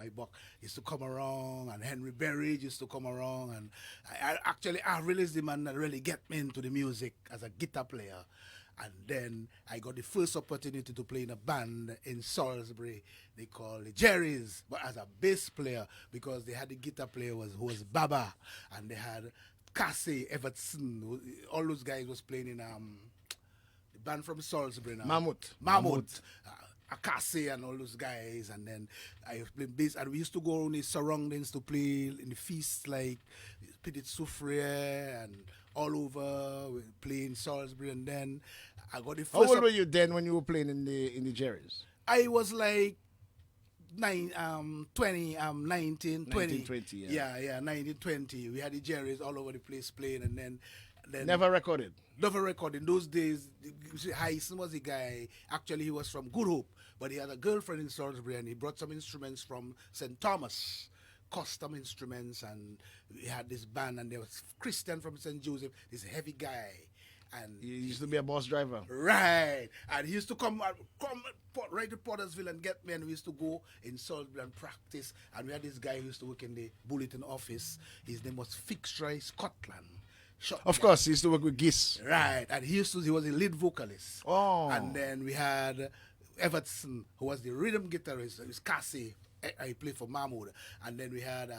my buck used to come around, and Henry Berry used to come around, and I realized the man that really get me into the music as a guitar player. And then I got the first opportunity to play in a band in Salisbury. They call the Jerry's, but as a bass player, because they had the guitar player who was Baba, and they had Cassie Everton. All those guys was playing in the band from Salisbury now. Mammoth. Akase and all those guys, and then I played bass, and we used to go on the surroundings to play in the feasts like Petit Souffre and all over, we play in Salisbury, and then I got the first. How old were you then when you were playing in the Jerry's? I was like 19, 20. 20, yeah. Yeah, 19, 20. We had the Jerry's all over the place playing, and then Never recorded? Never recorded. In those days, Hyson was a guy, actually he was from Good Hope, but he had a girlfriend in Salisbury, and he brought some instruments from St. Thomas, custom instruments, and we had this band, and there was Christian from St. Joseph, this heavy guy. And he used to be a bus driver. Right. And he used to come right to Pottersville and get me, and we used to go in Salisbury and practice. And we had this guy who used to work in the bulletin office. His name was Fitzroy Scotland. Of course, he used to work with Giss. Right. And he was a lead vocalist. Oh. And then we had Everton, who was the rhythm guitarist. It was Cassie. I played for Mahmoud. And then we had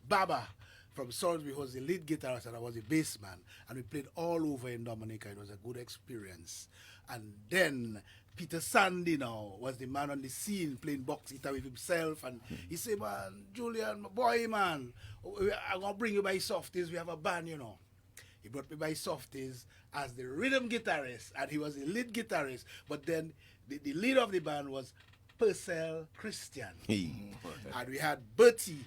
Baba from Salisbury, who was the lead guitarist, and I was the bass man. And we played all over in Dominica. It was a good experience. And then Peter Sandy now was the man on the scene playing box guitar with himself. And he said, man, Julian, my boy, man, I'm going to bring you by Softies. We have a band, you know. He brought me by Softies as the rhythm guitarist, and he was the lead guitarist. But then the leader of the band was Purcell Christian. And we had Bertie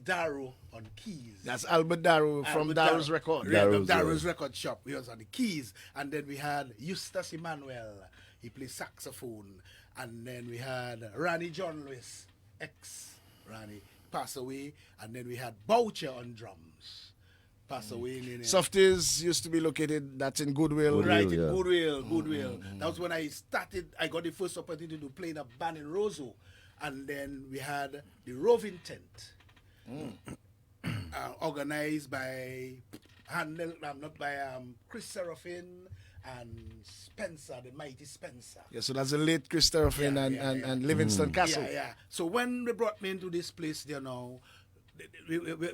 Darrow on keys. That's Albert Darrow from Darrow's Record. Darrow's Record Shop. He was on the keys. And then we had Eustace Emmanuel. He played saxophone. And then we had Ronnie John Lewis, ex-Ronnie, passed away. And then we had Boucher on drums. Passed away. Softies used to be located, that's in Goodwill. Right, in Goodwill. That was when I started. I got the first opportunity to play in a band in Roseau. And then we had the Roving Tent, organized by Chris Seraphin and Spencer, the mighty Spencer. Yeah, so that's the late Chris Seraphin and Livingston Castle. Yeah. So when they brought me into this place, you know,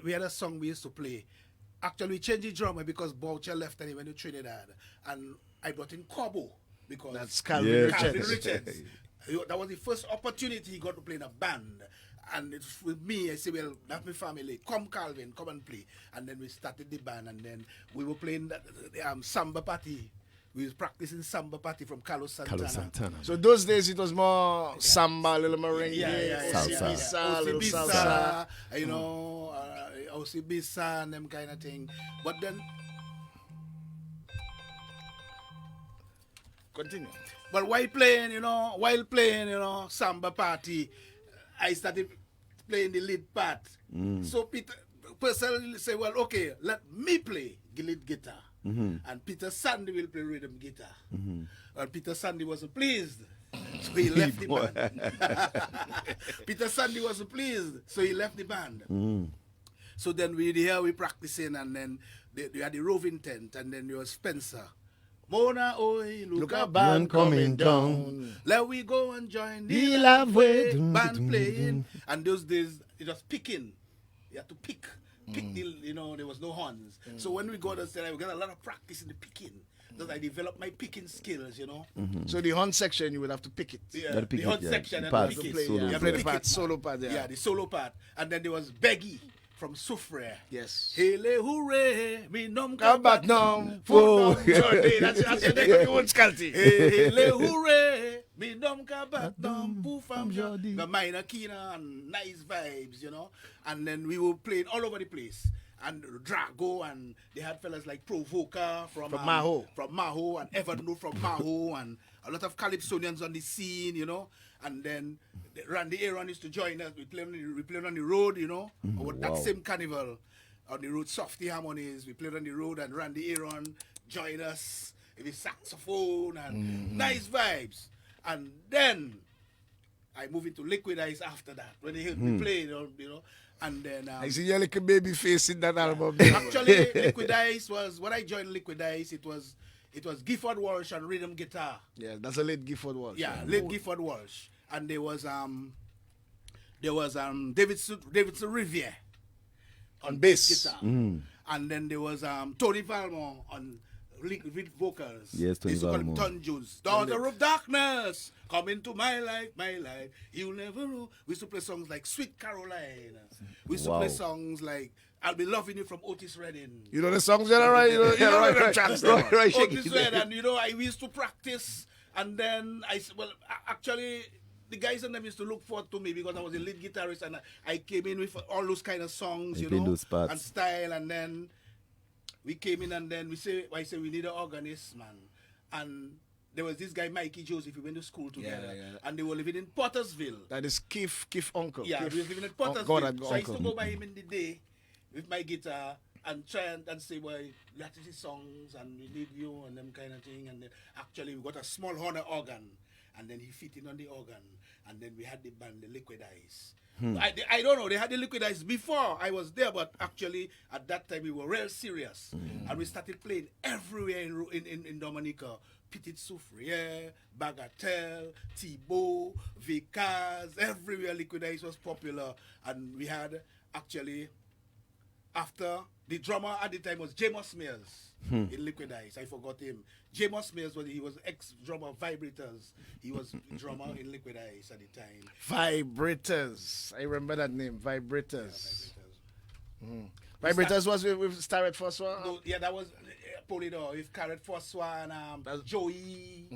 we had a song we used to play. Actually, we changed the drummer because Boucher left and he went to Trinidad. And I brought in Cobo because that's Calvin Richards. That was the first opportunity he got to play in a band. And it's with me, I said, well, that's my family. Come, Calvin, come and play. And then we started the band, and then we were playing Samba Party. We was practicing Samba Party from Carlos Santana. So those days it was more samba, little merengue, salsa, little salsa. You know, Osibisa and them kind of thing. But then... Continue. But while playing, you know, Samba Party, I started playing the lead part. So Peter Purcell said, well, okay, let me play the lead guitar. And Peter Sandy will play rhythm guitar. And Peter Sandy wasn't pleased. So he left the band. Peter Sandy wasn't pleased. So he left the band. So then we practicing, and then we had the Roving Tent, and then there was Spencer. Mona, oi, look a band coming down. Let we go and join the love way band playing. And those days, it was picking. You had to pick the, you know, there was no horns. So when we got outside, we got a lot of practice in the picking. Because I developed my picking skills, you know. So the horn section, you would have to pick it. Yeah, the horn section, and the pick it. You play the part, solo part. Yeah, the solo part. And then there was Beggy from Soufre. Yes. Hele hooray, me nom kabat nom, full Jordi. That's the old sculty. Hele hooray, me nom kabat nom, poo fam Jordi. The minor Kina and nice vibes, you know. And then we were playing all over the place. And Drago, and they had fellas like Provoker from Maho, and Everno from Maho, and a lot of Calypsonians on the scene, you know. And then Randy Aaron used to join us. We played on the road, you know. That same carnival on the road, Softy Harmonies. We played on the road, and Randy Aaron joined us with his saxophone and nice vibes. And then I moved into Liquid Eyes after that when they heard me play, you know. And then I see your little baby face in that album. actually, Liquid Eyes was when I joined Liquid Eyes. It was Gifford Walsh on rhythm guitar. Yeah, that's a late Gifford Walsh. Yeah, late Gifford Walsh, and there was Davidson Riviere On bass. guitar, and then there was Tony Valmont on lead vocals. Yes, Tony They used to call him Valmont. Ton Jones. Daughter of darkness, come into my life, my life. You'll never know. We used to play songs like Sweet Carolina. We used to Wow. play songs like I'll Be Loving You from Otis Redding. You know the songs, you know, right? You know the tracks. Right, shake Otis it. Redding, and we used to practice, and then actually the guys and them used to look forward to me because I was a lead guitarist, and I came in with all those kind of songs, You played those parts. and style, and then we came in, and then I say we need an organist, man, and there was this guy Mikey Joseph. We went to school together, and they were living in Pottersville. That is Keith uncle. Yeah, Keith, we were living in Pottersville. So I used to go by him in the day with my guitar and try and say, well, you have to see songs and we need you and them kind of thing. And then actually we got a small horn organ, and then he fit in on the organ, and then we had the band, the Liquid Eyes. I don't know, they had the Liquid Eyes before I was there, but actually at that time we were real serious. And we started playing everywhere in Dominica. Petit Soufriere, Bagatelle, Thibault, Vickers, everywhere Liquid Eyes was popular. And we had actually, after the drummer at the time was Jamos Mears in Liquid Eyes. I forgot him. Jamos Mears was ex-drummer of Vibrators. He was drummer in Liquid Eyes at the time. Vibrators. I remember that name, Vibrators. Vibrators. Vibrators was with Starrett François. No, yeah, that was Polydor with Carrot François and Joey,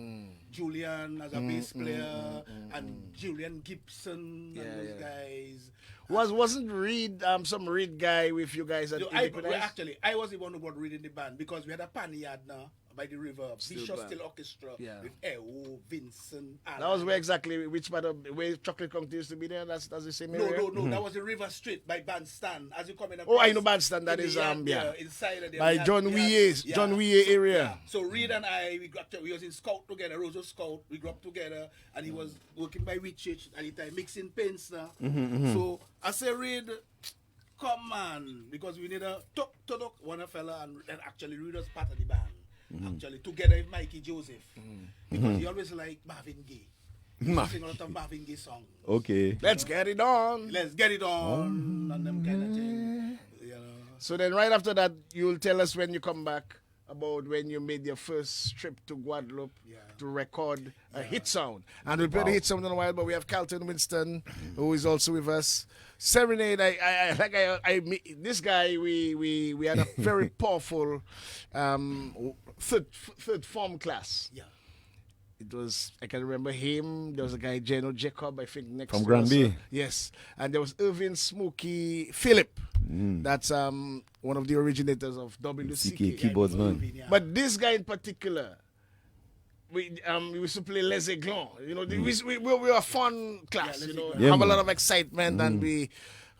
Julian as a bass player, and Julian Gibson and those guys. Wasn't Reed some Reed guy with you guys at Liquid Eyes? Actually, I was the one who got Reed in the band because we had a panyard now by the river, Bishop Still Orchestra with Eo, Vincent, Alan. That was where exactly, which part of where Chocolate County used to be there? That's the same area? No, that was the River Street by Bandstand. As you come in Oh, I know Bandstand, that is, inside of there. by John Weah area. Yeah. So Reed and I, we was in Scout together, Rosa Scout, we grew up together, and he was working by Whitchurch at the time, mixing paints now. So I say, Reed, come on, because we need a talk one fella, and actually Reed was part of the band. Actually, together with Mikey Joseph, because he always liked Marvin Gaye. He used to sing a lot of Marvin Gaye songs. Okay. Let's get it on. Let's get it on, and them kind of thing. You know. So then right after that, you'll tell us when you come back about when you made your first trip to Guadeloupe to record a hit sound. And we'll play the hit sound in a while, but we have Carlton Winston, who is also with us. Serenade, this guy, we had a very powerful third form class. Yeah. It was, I can remember him. There was a guy, Geno Jacob, I think, next From to us. Granby. Yes. And there was Irvin Smokey Phillip. That's one of the originators of WCK. Keyboardsman. But this guy in particular, we used to play Les Aiglons. You know, we were a fun class, Les you know, Aiglons. Yeah, have man. a lot of excitement and we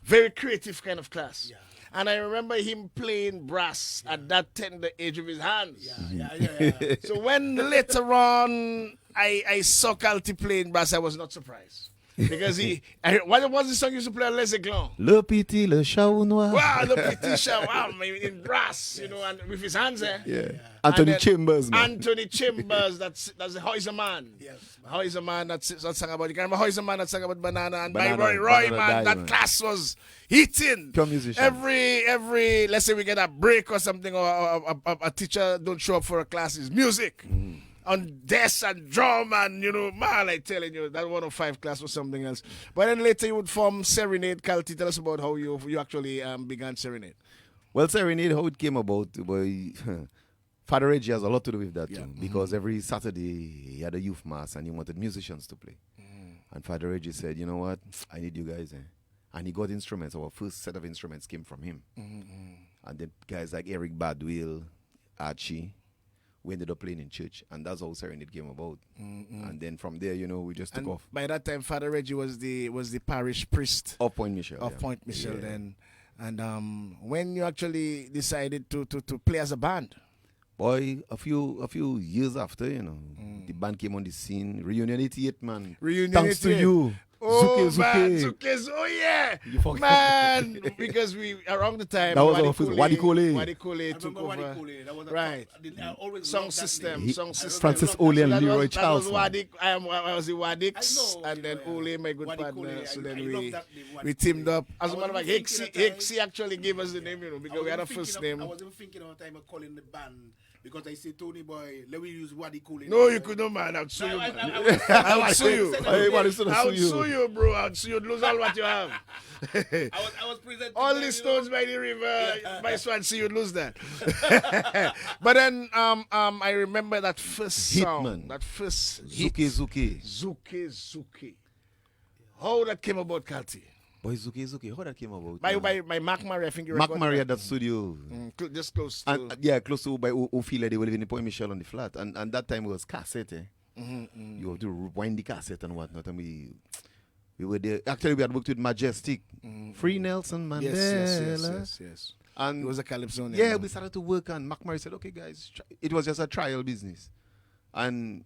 very creative kind of class. Yeah. And I remember him playing brass at that tender age of his hands. Yeah. So when later on I saw Calty playing brass, I was not surprised. Because what was the song he used to play on Les Aiglons? Le petit, le chat noir. Wow, the petit chat, wow, in brass, you know, and with his hands there. Yeah. Anthony And then Chambers, man. Anthony Chambers, that's the How Is a Man. Yes. How Is a Man that sang about, you can remember How Is a Man that sang about Banana, and by Banana, Roy, Banana man, Diamond. that class was hitting. Pure musician. Every, let's say we get a break or something, or a teacher don't show up for a class, is music. On desk and drum and, you know, man, I telling you, that 105 class was something else. But then later you would form Serenade. Calty, tell us about how you actually began Serenade. Well, Serenade, how it came about, boy, Father Reggie has a lot to do with that too. Because every Saturday he had a youth mass and he wanted musicians to play. And Father Reggie said, you know what, I need you guys. And he got instruments. Our first set of instruments came from him. And then guys like Eric Badwill, Archie, we ended up playing in church, and that's how Serenade came about. And then from there, you know, we just took off. By that time, Father Reggie was the parish priest Of Point Michel. of yeah. Point Michel Yeah. then. And when you actually decided to play as a band? Boy, a few years after, you know, the band came on the scene. Reunion 88, man. Reunion Thanks to 88. you. Oh, Zuke, man, Zuke. Zuke. Oh, yeah. You forget. Man, because we, around the time, That was our first- Wadi Kole. Wadi Kole I took remember Wadi over. Kole. That was a Right. I always Song loved that system, name. song system. Francis So Ole and that Leroy was Charles. Wadi, I was the Wadix, I know, and then yeah. Ole, my good Wadi partner. Kole, So I then love that name, Wadi we teamed Kole. up. As a I matter of fact, wasn't thinking at Hixie actually gave us the name, because we had a first name. I wasn't thinking of time of calling the band because I said, Tony boy, let me use Wadi Kole. No, you could not, man. I'd sue you, man. I would sue you. Hey, what is it? I would sue you, bro. I would sue you. Lose all what you have. I was presenting All them, the you stones know. by the river, by Swansea, you'd lose that. But then I remember that first song. Hitman. That first hit. Zuke. Zuke. How that came about, Kalti? Boy, Zuke. How that came about? By Mark Murray, I think you Mark recorded Murray that. at that studio. Just close to... And yeah, close to by Ophelia, they were living in Point Michel on the flat. And that time it was cassette, eh? You have to rewind the cassette and whatnot. And we were there. Actually, we had worked with Majestic. Free Nelson Mandela. Yes. And It was a calypso. yeah, we started to work, and Mark Murray said, okay, guys, it was just a trial business. And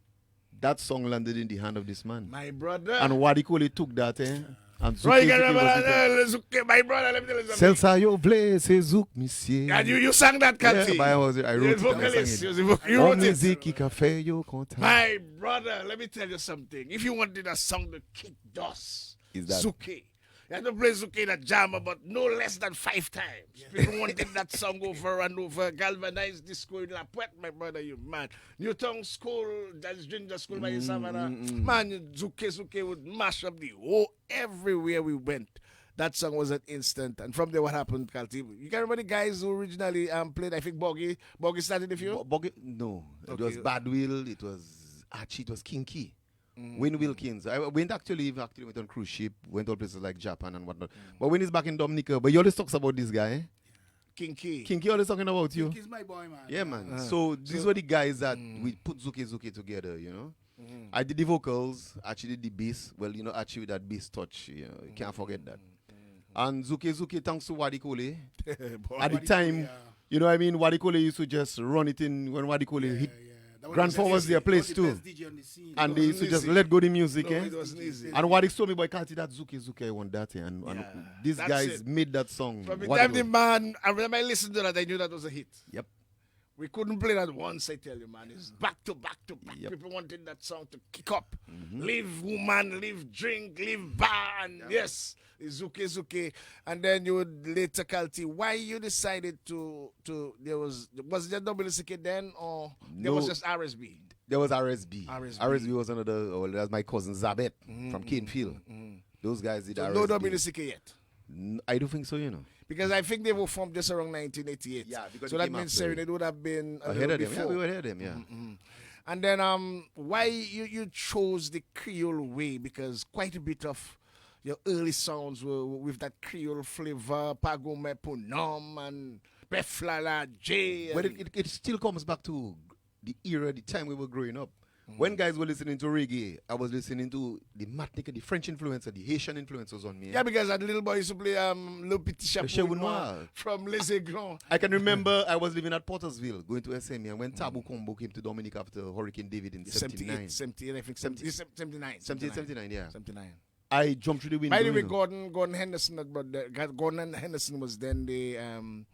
that song landed in the hand of this man. My brother. And Wadi Kole took that, eh? And Right, you can Zuke remember was that, the- Zuke, my brother, let me tell you something. Selsa yo ble se zouk monsieur. And you sang that, Kalti. Yeah, but I wrote You're it. the And I vocalist. sang it. You En wrote it. musique qui ka fait yo content. My brother, let me tell you something. If you wanted a song to kick dust, Is that- Zuke. You had to play Zuke that jam about no less than 5 times. People wanted that song over and over. Galvanized disco in La Puette, my brother, you man. Newtown School, that's Ginger School by Savannah. Man, Zuke would mash up the whole, everywhere we went. That song was an instant. And from there, what happened, Kalti? You can remember the guys who originally played, I think Boggy started with you? No, it Okay. was Badwill, it was Archie, it was Kinky. Wayne Wilkins. I went actually went on cruise ship, went to places like Japan and whatnot. But when he's back in Dominica, but he always talks about this guy, eh? Kinky. Kinky always talking about you. He's my boy, man. Yeah, man. So these were the guys that we put Zuke together, you know. I did the vocals, Archie did the bass. Well, you know, Archie with that bass touch, you know, you can't forget that. And Zuke, thanks to Wadi Kole. At the time, you know what I mean, Wadi Kole used to just run it in when Wadi Kole hit. Grandpa was their place too. And they used to just let go the music, No, eh? it wasn't easy. And Wadi told me, boy, Kalti, that Zuke, I want that, eh? And these that's guys it. made that song. From the Wadi time the Kole. man, I remember I listened to that, I knew that was a hit. Yep. We couldn't play that once, I tell you, man. It's back to back to back. Yep. People wanted that song to kick up. Live woman, live drink, live bar, and yes, it's Zuke. And then you would later, Kalti, why you decided to was there WCK then, or there was No. just RSB? There was RSB. RSB. RSB was another, well, that's my cousin Zabet from Canefield. Those guys did So RSB. no WCK yet. I don't think so, you know. Because I think they were formed just around 1988. Yeah, because so it that came means after it. Serenade would have been a Ahead little of them. before. Yeah, we were ahead of them, yeah. And then why you chose the Creole way? Because quite a bit of your early sounds were with that Creole flavor, Pagome Punam and Beflala J. But it still comes back to the era, the time we were growing up. When guys were listening to reggae, I was listening to the Martinique, the French influencer, the Haitian influence was on me. Yeah, because that little boy used to play Le Petit Chapeau Chapeau Noir Noir. from Les Aiglons. I can remember I was living at Pottersville, going to SME, and when Tabu Combo came to Dominica after Hurricane David in 79. 78, I think 79. 79, yeah. 79. I jumped through the window. By the way, you know. Gordon Henderson, Gordon Henderson was then the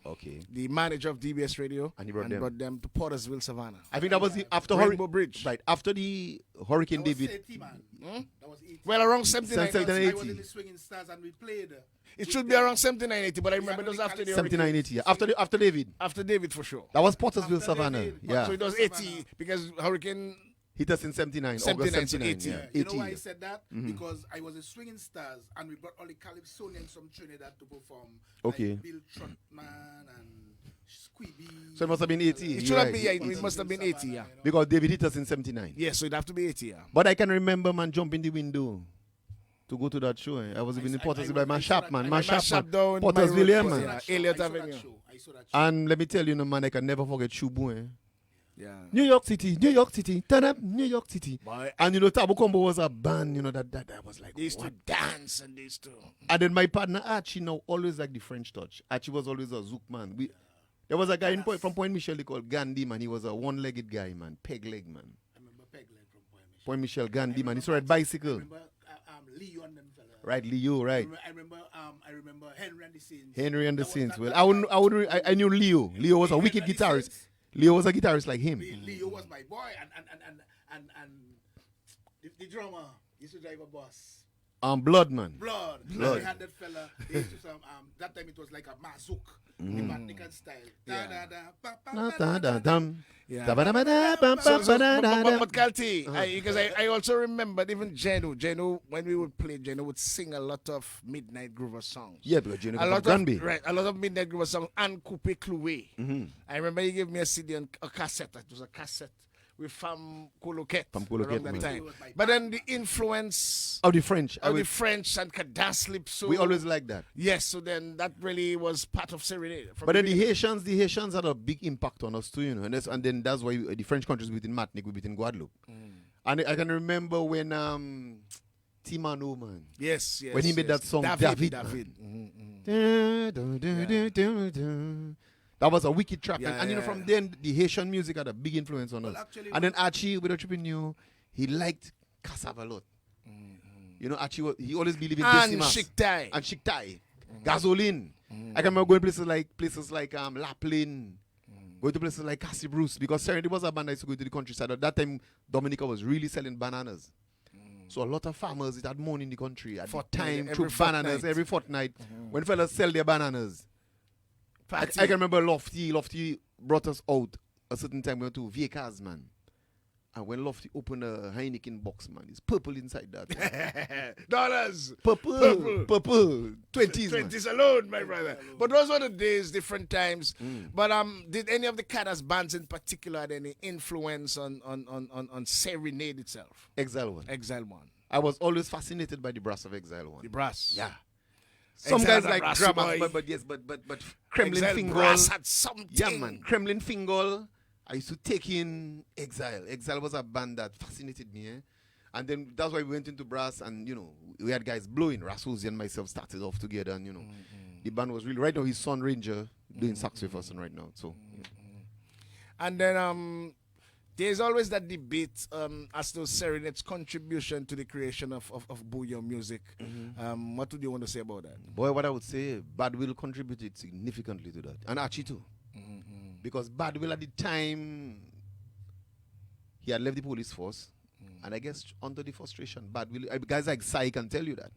Okay. the manager of DBS Radio, And he brought them. to Pottersville, Savannah. I think that was after Rainbow Bridge. Right, after the Hurricane That was David. 80, man. That was 80. Well, around 79, 79, 80. I was in 80. the Swinging Stars and we played. It should be around 79, 80, but I remember it was after the 79, Hurricane. 80, yeah. After David. After David, for sure. That was Pottersville, After Savannah. David, Yeah. So it was 80, because Hurricane... Hit us in 79, 79, August so 79. 80. Yeah. You know 80. why I said that? Because I was a Swinging Stars and we brought all the Calypsonians from Trinidad to perform. Okay. Like Bill Trotman and Squeeby. So it must have been 80. It you're should have right. been, yeah, it must have been 80, yeah. Because David hit us in 79. Yeah, so it'd have to be 80, yeah. But I can remember, man, jumping the window to go to that show. Eh? I was even in Pottersville by my shop, man. My shop, shop man. down my Pottersville, road, yeah, yeah. man. Elliott I saw that Avenue. show. I saw that show. And let me tell you, no, man, I can never forget Shubu, eh? Yeah. New York City, turn up, New York City. Boy. And you know, Tabu Combo was a band, you know, that was like, They used to what? dance and they used to... And then my partner Archie now always like the French touch. Archie was always a zouk man. There was a guy from Point Michel called Gandhi, man. He was a one-legged guy, man, peg leg, man. I remember Peg Leg from Point Michel. Point Michel, Gandhi, man. He saw a bicycle. I remember Leo and them fella. Right, Leo, right. I remember Henry and the Saints. Henry and the Saints. Well, I I knew Leo. Leo was a Henry wicked and the guitarist. Saints. Leo was a guitarist like him. Leo was my boy, and the drummer used to drive a bus. Bloodman. Blood. Blood. We had that fella. They used to that time it was like a mazouk, the Vatican style. Da, da, da, ba, ba, Da, ba, da, da, da, da. dum. Yeah. Da, ba, da, ba, da, ba, ba, ba, da, da, da. But Kalti, because I also remembered even Jeno, when we would play, Jeno would sing a lot of Midnight Groover songs. Yeah, because Junior A from lot of Granby. right, a lot of Midnight Groover songs and Coupe Cloué. I remember he gave me a CD and a cassette. It was a cassette with Fam Coloquet Fam Coloquet, around that man. time. But then the influence Of the French. of the French and Kadas Lipso. We always like that. Yes, so then that really was part of Serenade. From But then the the Haitians had a big impact on us too, you know. And then that's why the French countries within Martinique, we within Guadeloupe. And I can remember when Timano, man. yes, When he made that song, David. That was a wicked track. Yeah, and you know, yeah, from yeah. then, the Haitian music had a big influence on Well, us. actually, And then Archie, without tripping you, he liked cassava a lot. You know, Archie, he always believed in and Decimas. Shiktai. And Shiktai. Gasoline. I can remember going places like Laplin. Going to places like Cassie Bruce. Because Serenity was a band that used to go to the countryside. At that time, Dominica was really selling bananas. So a lot of farmers, it had money in the country. At the time, every took bananas fortnight. every fortnight. When fellas sell their bananas. I Party. can remember Lofty brought us out a certain time. We went to Viecas, man. And when Lofty opened a Heineken box, man, it's purple inside that. Dollars. Purple. 20s, man. 20s alone, my brother. But those were the days, different times. But did any of the Kadas bands in particular had any influence on Serenade itself? Exile 1. Exile 1. I was always fascinated by the brass of Exile 1. The brass. Yeah. Some Exile guys had like brass, grammar, boy. but Kremlin Exile Fingal. brass had something. Yeah, man. Kremlin Fingal. I used to take in Exile. Exile was a band that fascinated me, eh? And then that's why we went into brass, and you know, we had guys blowing. Rasuzi and myself started off together, and you know, the band was really right now. His son Ranger doing sax with us, and right now, so. Yeah. And then there's always that debate as to Serenade's contribution to the creation of bouillon music. What do you want to say about that? Boy, what I would say, Bad Will contributed significantly to that, and Archie too, because Bad Will at the time he had left the police force, and I guess under the frustration, Bad Will guys like Sai can tell you that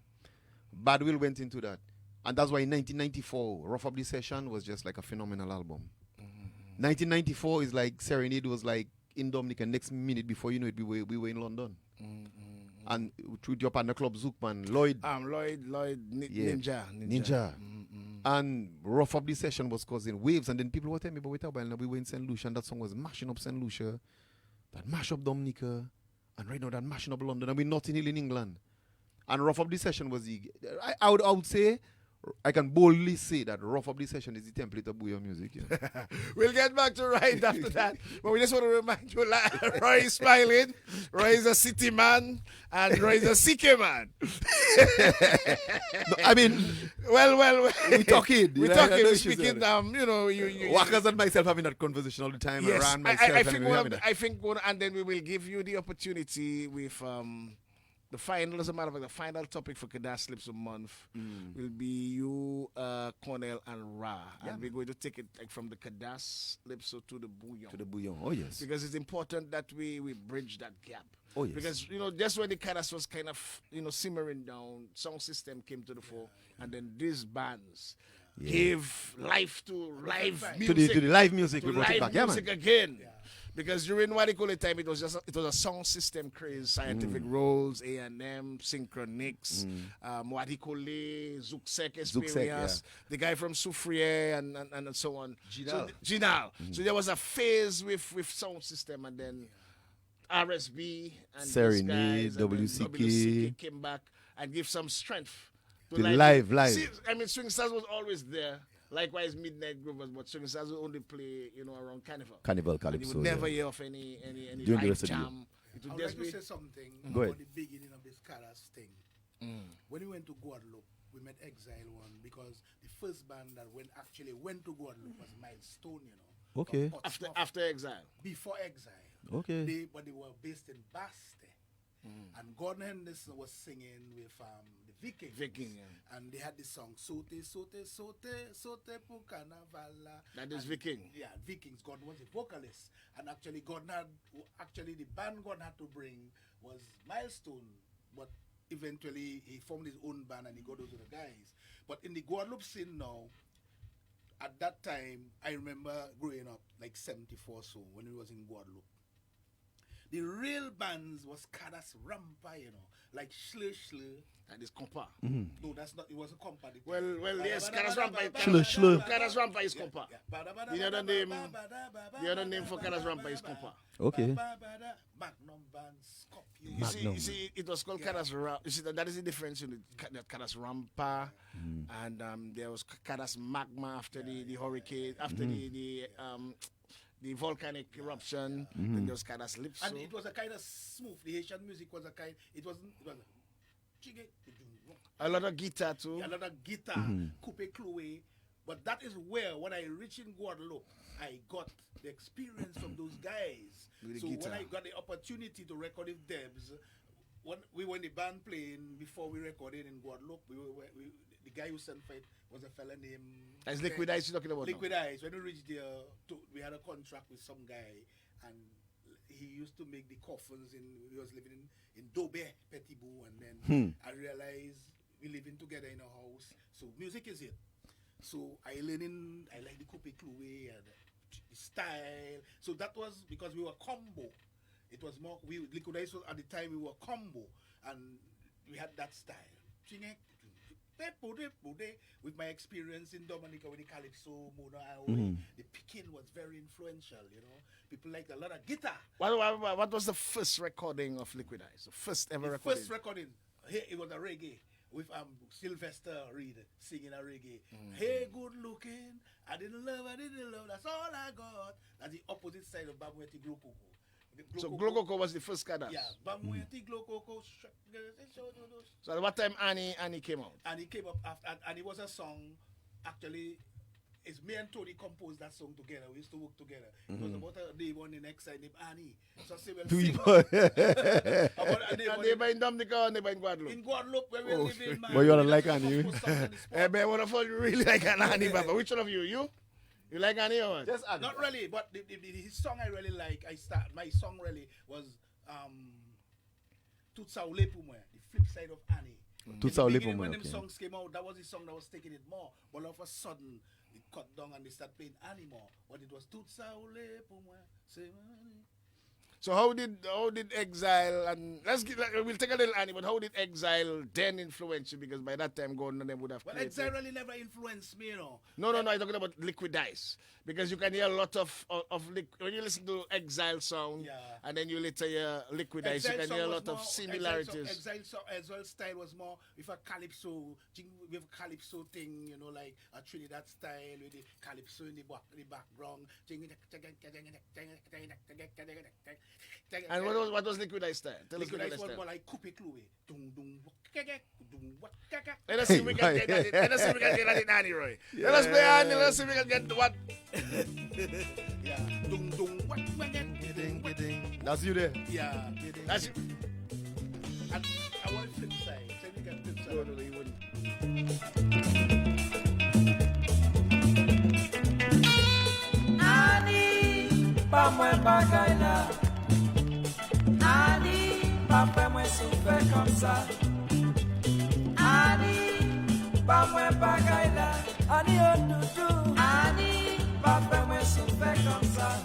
Bad Will went into that, and that's why in 1994, Rough Up the Session was just like a phenomenal album. 1994 is like Serenade was like in Dominica. Next minute before you know it, we were in London. And with your partner club Zookman, Lloyd. Ninja. And Rough Up the Session was causing waves, and then people were telling me, but wait a while now, we were in St. Lucia, and that song was mashing up St. Lucia, that mash up Dominica, and right now that mashing up London, and we're Notting Hill in England. And Rough Up the Session was I would say, I can boldly say that Rough Up the Session is the template of bouillon music. Yeah. We'll get back to Roy after that. But we just want to remind you, Roy is smiling. Roy is a city man, and Roy is a CK man. No, I mean, well. we're talking. We're speaking. You. Workers and myself having that conversation all the time. Yes, Around myself. I think and then we will give you the opportunity with the final, as a matter of fact, the final topic for Kadas Slips a month will be you, Cornell, and Ra. Yeah, and we're going to take it like from the Kadas Slips to the bouillon. To the bouillon, oh yes. Because it's important that we bridge that gap. Oh yes. Because, just when the Kadas was kind of, simmering down, sound system came to the fore, and then these bands gave life to live music. To the live music, To we brought it live back. Yeah, music man. again. Because during what they call it time, it was a sound system craze, scientific roles, A&M, Synchronics, what he call it, Zuxek experience, the guy from Soufriere and so on. Ginal. So there was a phase with sound system, and then RSB and Serenade, these guys, and then WCK came back and give some strength to The live. See, I mean, Swing Stars was always there. Likewise, Midnight Groovers, but Swing Stars would only play, around Carnival. Carnival And you Calypso. would never yeah. hear of any During the live rest of the year. jam. It I would would just like be to say something Go ahead. about the beginning of this Karas thing. When we went to Guadeloupe, we met Exile One because the first band that actually went to Guadeloupe was Milestone, Okay. from Portsmouth. after Exile. Before Exile. Okay. But they were based in Baste. And Gordon Henderson was singing with the Vikings. And they had this song, Sote, Sote, Sote, Sote pour Carnaval. That is Viking. Yeah, Vikings. Gordon was a vocalist. And actually, the band Gordon had to bring was Milestone. But eventually, he formed his own band and he got those other guys. But in the Guadeloupe scene now, at that time, I remember growing up, like 74 so, when we was in Guadeloupe. The real bands was Cadas Rampa, like Schlur. That is compa. No, that's not, it wasn't compa. Well, yes, Cadas Rampa. Schlur. Cadas Rampa is compa. The other name for Cadas Rampa is compa. Okay. Magnum band, Scorpio. You see, it was called Cadas Rampa. You see, that is the difference in the Cadas Rampa, and there was Cadas Magma after the hurricane, after the volcanic eruption. Then there was Cadas Lipso. And it was a kind of smooth. The Haitian music was it was a lot of guitar too. A lot of guitar, coupe cloué. But that is where, when I reached in Guadeloupe, I got the experience from those guys. So when I got the opportunity to record with Debs, when we were in the band playing before we recorded in Guadeloupe, the guy who sent for it was a fella named... That's Liquid Ice you're talking about. Liquid Ice. When we reached there, we had a contract with some guy, and he used to make the coffins. We was living in Dobe, Petitbou, and then I realized we living together in a house. So music is it. So I like the coupe cloué and the style. So that was because we were combo. It was more, Liquid Ice at the time we were combo, and we had that style. With my experience in Dominica with the Calypso, Mona, the picking was very influential, People liked a lot of guitar. What was the first recording of Liquid Ice? The first ever recording? First recording, it was a reggae with Sylvester Reed singing a reggae. Hey, good looking, I didn't love, that's all I got. That's the opposite side of Bamweti Glokoko. So Glokoko was the first Cadas? Yeah, Bamweti Glokoko. So at what time Annie came out? Annie came up after, and it was a song, actually, it's me and Tony composed that song together. We used to work together. It was about a neighbor on the next side named Annie. So I say, well, sing about a neighbor in Dominica or neighbor in Guadeloupe? In Guadeloupe, where we live in, man. But you don't like Annie? Man, one of us really like Annie, Baba. Which one of you? You like Annie or what? Just Annie. Not really, but his song I really like, my song really was Tout ça ou les pour moi, the flip side of Annie. Tout ça ou les pour moi, when okay. them songs came out, that was the song that was taking it more. But all of a sudden, it cut down and they started playing Annie more. But it was Tout ça ou les pour moi. So how did Exile, and we'll take a little Annie, but how did Exile then influence you? Because by that time Gordon and them would have Well, played Exile really never influenced me, No, I'm talking about Liquid Ice. Because you can hear a lot of when you listen to Exile sound, and then you later hear Liquid Ice, you can hear a lot of similarities. Exile style was more with a calypso thing, like a Trinidad style with the calypso in the background. And what was Liquid Ice style? Tell us Liquid Ice was more like coupe cloué. Let us see if we can get that. Let us see if we can get that in Annie, Roy. Let us play Annie. Let us see if we can get what. Yeah. That's you there. Yeah. That's you. And I want flip side. So we can flip side. No, you wouldn't. Annie, pas moins bagaille là. Annie, pas fait moins souffert comme ça. Annie, pas moins bagaille là. Annie, oh doudou. Annie, pas fait moins souffert comme ça.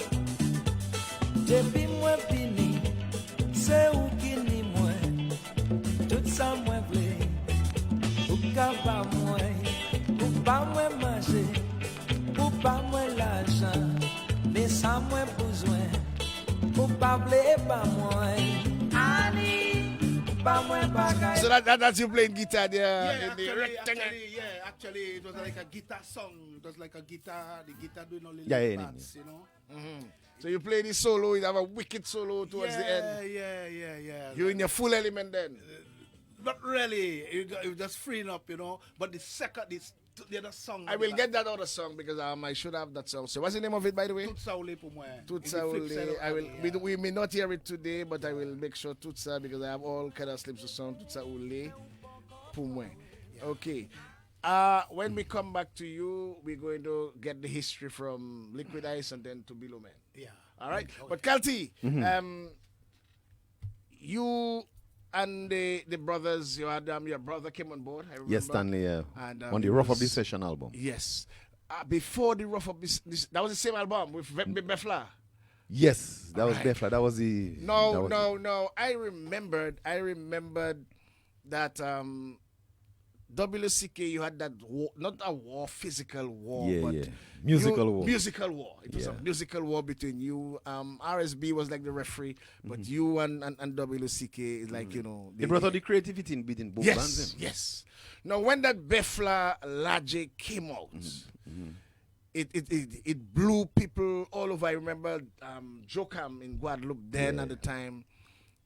Depuis moi fini, c'est où qui ni moi. Tout ça moi vle. Ou ka pa moi, ou pas moi manger. Ou pas moi l'argent, mais ça moi besoin. Ou pas vle pas moi. Annie, pas moi bagaille. So that's you playing guitar there Yeah, in the rectangle. actually, it was like a guitar song. It was like a guitar, the guitar doing all the Yeah, parts, So you play the solo, you have a wicked solo towards the end. Yeah. You're in your full element then. Not really. It was just freeing up, But the the other song. I will get that other song because I should have that song. So what's the name of it, by the way? Tutsa Ole pour moi. Tutsa In the flip side Ole. of I will. it, We may not hear it today, but I will make sure Tutsa because I have all kind of slips of song. Tutsa Ole, pour moi. Okay. When we come back to you, we're going to get the history from Liquid Ice and then to Below Man. Yeah. All right. But Kalti, you and the brothers, you had your brother came on board. I remember. Yes, Stanley, And, on the it Rough Up was- This Session album. Yes. Before the Rough Up this, that was the same album with Befla. Yes, that was Right. Befla. That was the... No, that was no. I remembered that WCK, you had that war, not a war, physical war, Yeah, but yeah. Musical war. Musical war. It was a Yeah. musical war between you. RSB was like the referee, but you and WCK is like, you know. They brought out the creativity in beating both bands. Yes. Now, when that Befla Laje came out, it blew people all over. I remember Jokam in Guadeloupe then at the time,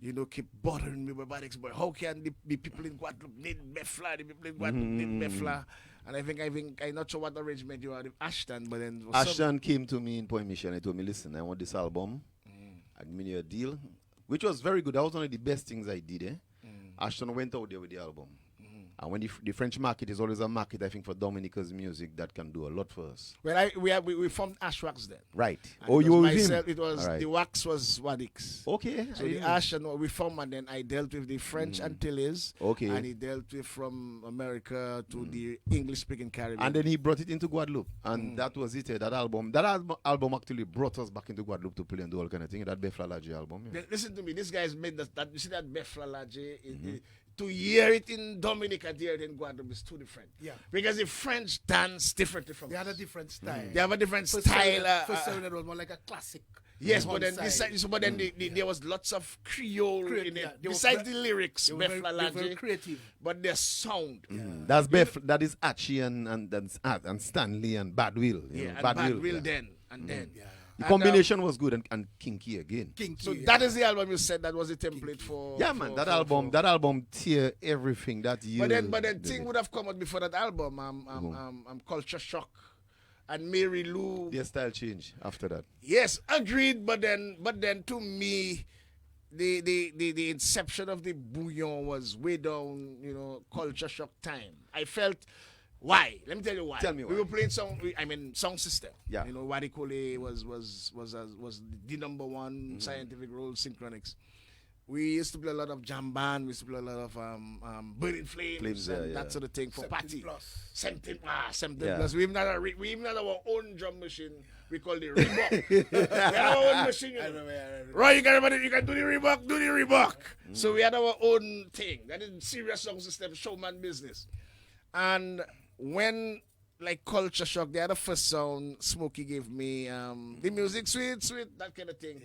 you know, keep bothering me about it. But how can the people in Guadeloupe need Befla? The people in Guadeloupe need Befla. And I think I'm not sure what arrangement you had with Ashton, but then Ashton came to me in Point Mission and told me, listen, I want this album. I give me a deal, which was very good. That was one of the best things I did. Ashton went out there with the album. And when the French market is always a market, I think, for Dominica's music that can do a lot for us. Well, we formed Ashwax then. Right. And Oh, it you was were with myself, him? It was All right. the wax was Wadix. Okay. So the Ash and we formed, and then I dealt with the French Antilles. Okay. And he dealt with from America to the English-speaking Caribbean. And then he brought it into Guadeloupe. And that was it. That album actually brought us back into Guadeloupe to play and do all kind of thing. That Befla Laje album. Yeah. Listen to me. This guy's made that. You see that Befla Laje? To hear it in Dominica and hear it in Guadeloupe is too different. Yeah. Because the French dance differently from They had a us. different style. They have a different First style. Serenade was more like a classic. Yes, on but then side. there was lots of Creole in it. Yeah, they were Besides ve- the lyrics, They were very, Befla they were very Laje, creative. but their sound. That is Archie and Stanley and Bad Will. You know, And Bad Bad Will, Will yeah. then and then. Yeah. The And, combination was good and kinky again. Kinky. So that is the album you said that was the template for. Yeah, man, for- that for- album tear everything that year. But then thing would have come out before that album. Culture Shock and Mary Lou. their style change after that. Yes, agreed. But then to me, the inception of the bouillon was way down. You know, Culture Shock time. I felt. Why? Let me tell you why. Tell me We why. were playing sound system. Yeah. You know, Wadikole was the number one scientific role, Synchronics. We used to play a lot of jam band. We used to play a lot of Burning Flames, Flames, and yeah, that yeah. sort of thing for 17 party. plus. 17 Yeah. plus. We even had our own drum machine. We call it Reebok. We had our own machine. You know. Right, you can do the Reebok. So we had our own thing. That is serious sound system, showman business. And when like Culture Shock, they had the first sound Smokey gave me, the music sweet, that kind of thing.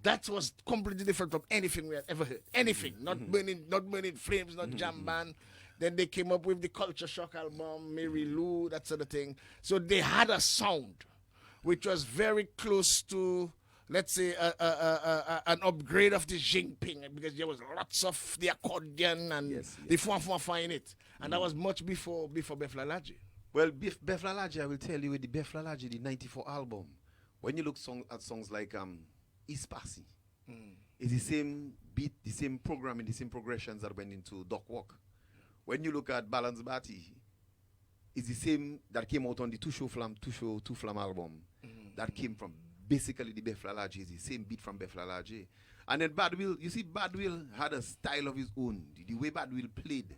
That was completely different from anything we had ever heard. Anything. Not burning flames, not jam band. Then they came up with the Culture Shock album, Mary Lou, that sort of thing. So they had a sound which was very close to, let's say, an upgrade of the Jinping, because there was lots of the accordion and the fa in it. And that was much before Befla Laje. Well, Befla Laje, I will tell you, with the Befla Laje, the 94 album, when you look at songs like Ispasi, it's the same beat, the same programming, the same progressions that went into Doc Walk. When you look at Balance Bati, it's the same that came out on the Two Flam album. That came from basically the Befla Laje, it's the same beat from Befla Laje. And then Bad Will, you see, Bad Will had a style of his own. The way Bad Will played,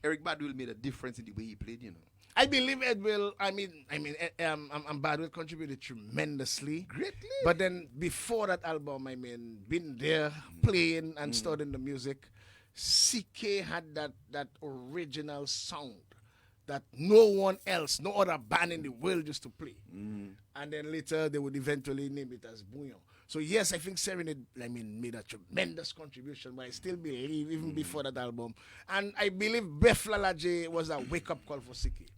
Eric Bad Will made a difference in the way he played, you know. I believe Bad Will contributed tremendously. Greatly. But then before that album, been there playing and studying the music, CK had that original sound that no one else, no other band in the world used to play. And then later they would eventually name it as Bouillon. So yes, I think Serenade, made a tremendous contribution, but I still believe even before that album. And I believe Befla Laje was a wake-up call for CK.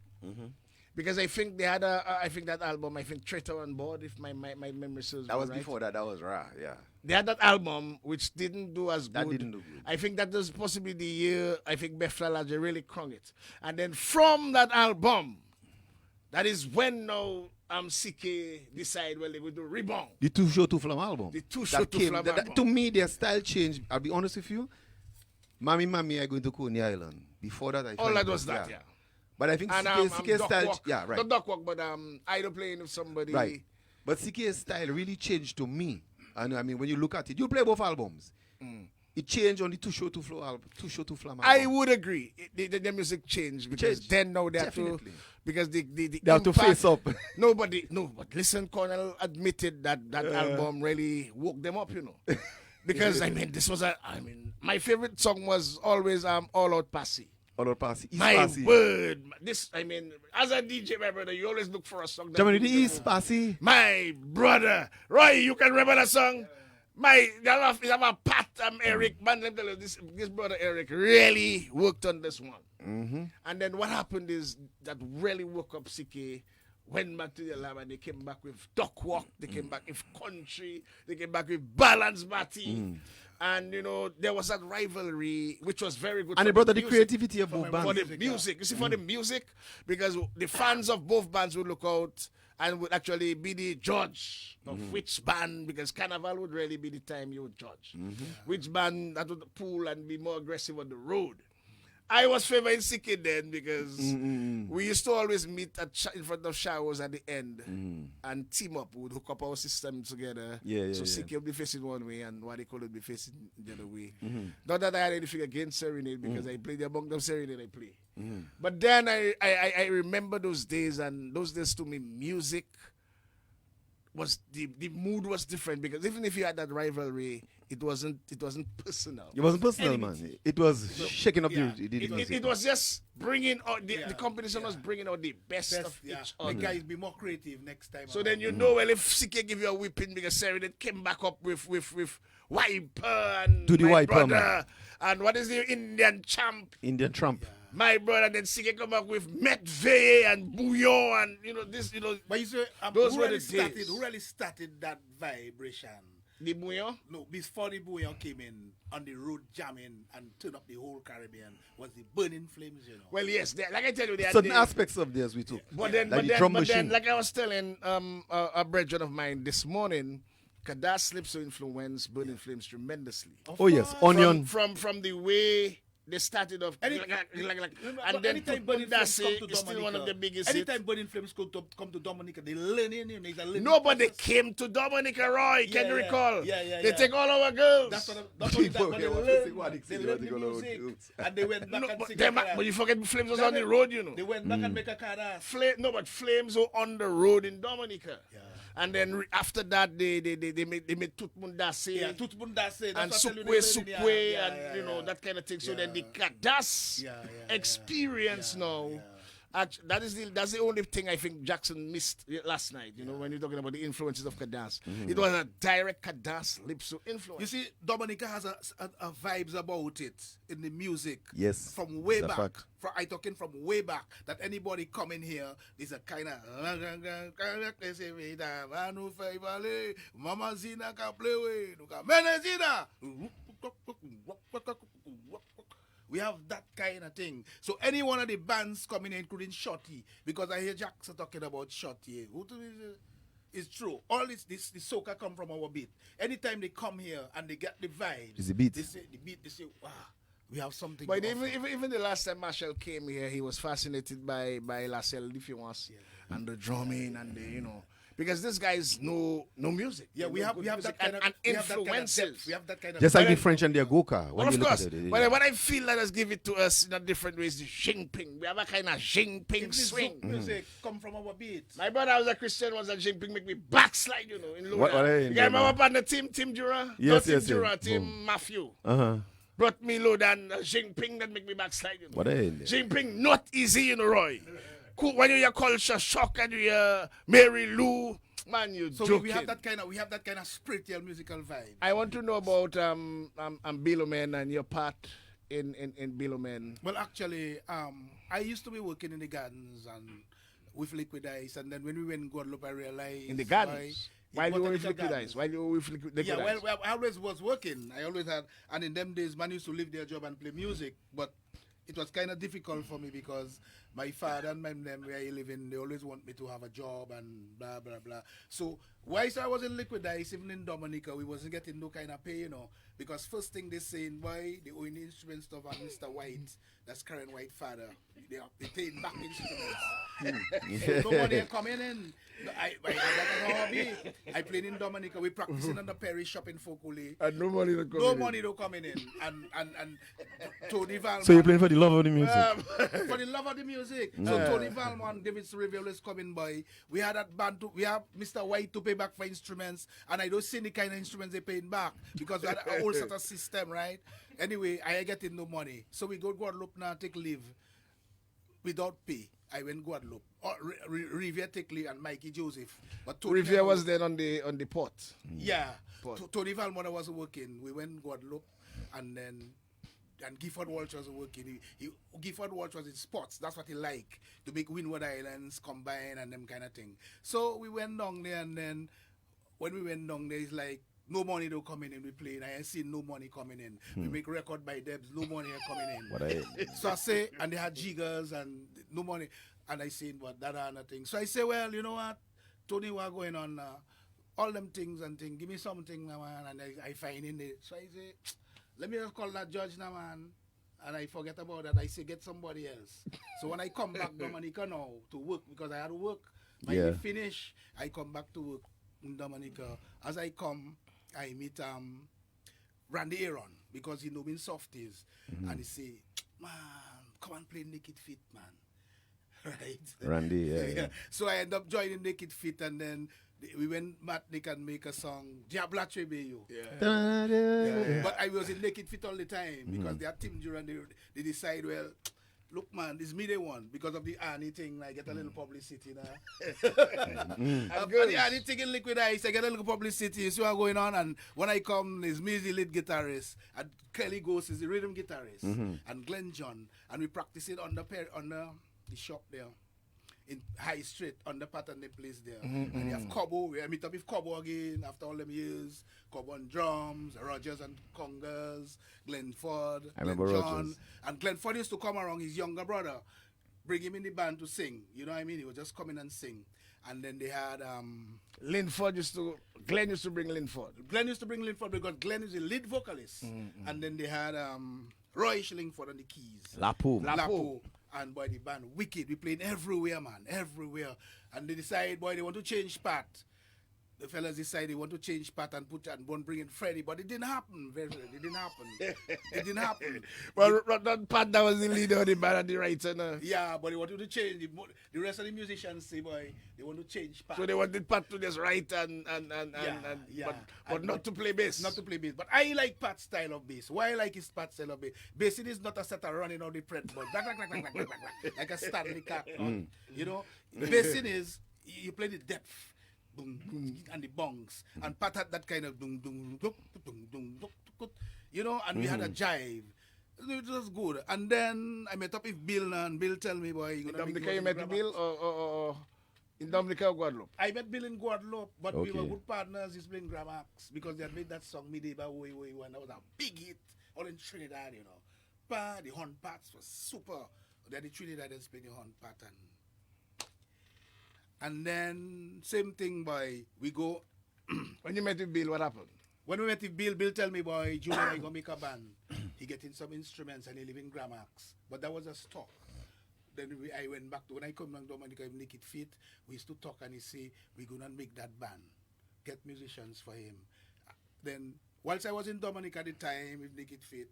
Because I think they had that album, Traitor on Board, if my memory serves me That was right. before that was raw, yeah. They had that album which didn't do as good. That didn't do good. I think that was possibly the year Befla Laje really crung it. And then from that album, That is when now CK decide, well, they will do Rebound. The Two Show Two Flam album. The Two That Show Two came- Flam that- album. To me, their style changed. I'll be honest with you. Mammy, I going to Coney Island. Before that, I All tried that to- was that, yeah. But I think And CK Duck style, Walk. yeah, right. Not Duck Walk, but Idol playing with somebody. Right. But CK's style really changed to me. And I mean, when you look at it, you play both albums. It changed on the Two Show Two Flow album. Two Show Two Flam album. I would agree. The music changed because Changed. then now they have to, Definitely. because the They have to impact- face up. But listen, Cornell admitted that album really woke them up, you know. Because I mean, my favorite song was always All Out Passy. All out Passy. East My Passy. word, as a DJ, my brother, you always look for a song. that Germany, the moves them East over. Passy. My brother, Roy, you can remember that song? They have a Pat Eric. Man, let me tell you, this brother Eric really worked on this one. And then what happened is that really woke up CK, went back to the lab, and they came back with Duck Walk, they came back with Country, they came back with Balance Batty. And, you know, there was that rivalry, which was very good. And for it brought the music. creativity of both For bands. the music. You see, for the music, because the fans of both bands would look out and would actually be the judge of which band, because Carnival would really be the time you would judge. Which band that would pull and be more aggressive on the road. I was favoring CK then because we used to always meet in front of showers at the end and team up. We would hook up our systems together. So CK would be facing one way and What They Call would be facing the other way. Not that I had anything against Serenade because I played among them Serenade I play. But then I remember those days, and those days to me, music was the mood was different, because even if you had that rivalry, it wasn't personal. It wasn't personal, man. It was shaking up yeah, the music. It was just bringing out the Yeah, competition was bringing out the best of Yeah. each The other. guys be more creative next time. So then you know, well, if CK give you a whipping because Serenade came back up with Wiper and Do the my Wiper, brother, man. and what is the Indian champ, Indian Trump. my brother, then CK come back with Medvey and Bouillon, and But you say, Those who were really the days. started? Who really started that vibration? the Bouillon. No, before the Bouillon came in on the road jamming and turned up the whole Caribbean, was the Burning Flames, you know. Well, yes, like I tell you, they had Certain the- aspects of theirs we took. But then, Like but the then, drum but then, machine. like I was telling a brethren of mine this morning, Kadas Slipso influenced Burning Flames tremendously. Oh yes, Onion. From the way they started off, and then anytime Burning Flames Pundase come to is still one of the biggest hits. Anytime Burning Flames come to Dominica, they learning, you know, it's a learning Nobody process. came to Dominica, Roy. Can Yeah, you yeah. recall? Yeah, They yeah. take all our girls. That's what not only that, but Okay, what they they learned say, the music, and they went back No, and but, sing them, a but you forget Flames was on the road, you know. They went back and make a Kadas. But Flames were on the road in Dominica. And then after that, they made Tutmundase. Yeah, Tutmundase, And that's what I tell Sukwe, you, they learning, Sukwe, yeah, and yeah, you know yeah. that kind of thing. So then the Yeah. Kadas Yeah, yeah, experience now. That's the only thing I think Jackson missed last night. You know, when you're talking about the influences of Kadas, it was a direct Kadas Lipso influence. You see, Dominica has a vibes about it in the music. Yes, From way it's a back. fact. I talking from way back that anybody coming here is a kind of Mama Zina can play with Menezina. We have that kind of thing. So any one of the bands coming in, including Shorty, because I hear Jackson talking about Shorty. It's true. All this the soca come from our beat. Anytime they come here and they get the vibes, It's the beat. They say the beat. They say, wow, we have something. But to offer." even the last time Marshall came here, he was fascinated by Lascelles Diffuence and the drumming and the because these guys know music. Yeah, They we know have good that music kind of and we have that kind of influences. depth. We have that kind of Just like But the then- French and their Goka. When Well, you of look course. at it, But when I feel let us give it to us in a different ways, the Jinping. We have a kind of Jinping If this swing. Zouk music come from our beat. My brother was a Christian, was a Jinping, make me backslide, in Luna. What are they You in guys remember there, up on the Tim Jura? Yes, Not Tim yes, Jura, yes. Tim Boom. Matthew. Uh-huh. Brought me low than Jinping that make me backslide, What are they in there? Jinping not easy, Roy. Cool, when you hear culture shock and you hear Mary Lou, man, you So joking. we have that kind of spiritual musical vibe. I want to know about Bilomen and your part in Bilomen. Well, actually, I used to be working in the gardens and with liquid ice, and then when we went in Guadeloupe, I realized In the gardens? While you were with botanical liquid gardens. ice? While you were with liquid Yeah, ice? well, I always was working. I always had, and in them days, man used to leave their job and play music, but it was kind of difficult for me because my father and my them where I live in, they always want me to have a job and blah blah blah. So whilst I was in Liquid Ice, even in Dominica, we wasn't getting no kind of pay, you know, because first thing they saying, why the only instrument stuff and Mr. White, that's current White father, they paying back instruments. So no money coming in. I got a hobby. I played in Dominica. We practicing on the Perry shop in Fokule. And no money to come No in. money to coming in. And Tony Valmont. So you're playing for the love of the music. For the love of the music. So Tony Valmont, David Reveal is coming by. We had that band we have Mr. White to pay back for instruments, and I don't see any kind of instruments they paying back because we had a whole sort of system, right? Anyway, I ain't getting no money. So we go to Guadeloupe now, take leave without pay. I went Guadeloupe. Riviere take leave and Mikey Joseph. But Tony Riviere never- was then on the port. Yeah. Port. Tony Valmont was working. We went Guadeloupe and then Gifford Walsh was working. Gifford Walsh was in sports. That's what he liked, to make Windward Islands combine and them kind of thing. So we went down there, and then when we went down there, it's like no money don't come in we play. I ain't seen no money coming in. We make record by Debs, no money coming in. What I So I say, and they had jiggers and no money. And I say, what, that and thing. So I say, well, you know what, Tony, what going on now? All them things and things. Give me something now, man. And I find in it. So I say, let me just call that judge now, man. And I forget about that. I say, get somebody else. So when I come back Dominica now to work, because I had to work, Yeah. finish, I come back to work in Dominica. As I come, I meet Randy Aaron, because he know me in softies. And he say, man, come and play Naked Feet, man. Right? Randy, yeah. So I end up joining Naked Feet, and then we went Matnik and make a song, Diabla Trebeyo. But I was in Naked Feet all the time because their team during they decide, well, look, man, this me they want because of the Annie thing. I get a little publicity now. For the Annie thing in Liquid Ice, I get a little publicity. So I'm going on, and when I come, it's me, the lead guitarist, and Kelly Ghost is the rhythm guitarist, and Glenn John, and we practice it on the shop there. In High Street, on the pattern they place there. And you have Cobo, I meet up with Cobo again after all them years. Cobo on drums, Rogers and congas, Glenn Ford, I remember Glenn John. Rogers. And Glenn Ford used to come around, his younger brother, bring him in the band to sing. You know what I mean? He would just come in and sing. And then they had Glenn used to bring Linford. Glenn used to bring Linford because Glenn is the lead vocalist. And then they had Roy Shillingford on the keys. Lapu. Lapo. And boy, the band wicked. We played everywhere, man, everywhere. And they decide, boy, they want to change part. The fellas decide they want to change part and bring in Freddie, but it didn't happen. It didn't happen. It didn't happen. But that part that was the leader of the band and the writer. No? Yeah, but they wanted to change. The rest of the musicians say, boy, they want to change part. So they wanted Pat to just write but not to play bass. Not to play bass. But I like Pat's style of bass. Why I like his Pat's style of bass? Bassing is not a set of running on the fretboard. Like a Stanley Cat. You know? Bassing is, you play the depth. Boom, boom, and the bongs. And Pat had that kind of boom, boom, boom, boom, boom, boom, you know, and we had a jive. It was good. And then I met up with Bill, and Bill tell me, boy, you're In going to Dominica you met Bill or in Dominica or Guadeloupe? I met Bill in Guadeloupe, but we Okay. were good partners. He's playing Gramax because they had made that song Mideba Way Way One. That was a big hit all in Trinidad, you know. But the horn parts was super. Then the Trinidadians played the horn part, and then same thing, boy. We go. When you met with Bill, what happened? When we met with Bill, Bill tell me, boy, Junior, I gonna make a band. He getting some instruments and he live in Gramax. But that was a stock. Then I went back to, when I come down Dominica with Naked Feet, we used to talk and he say, we're gonna make that band. Get musicians for him. Then, whilst I was in Dominica at the time with Naked Feet,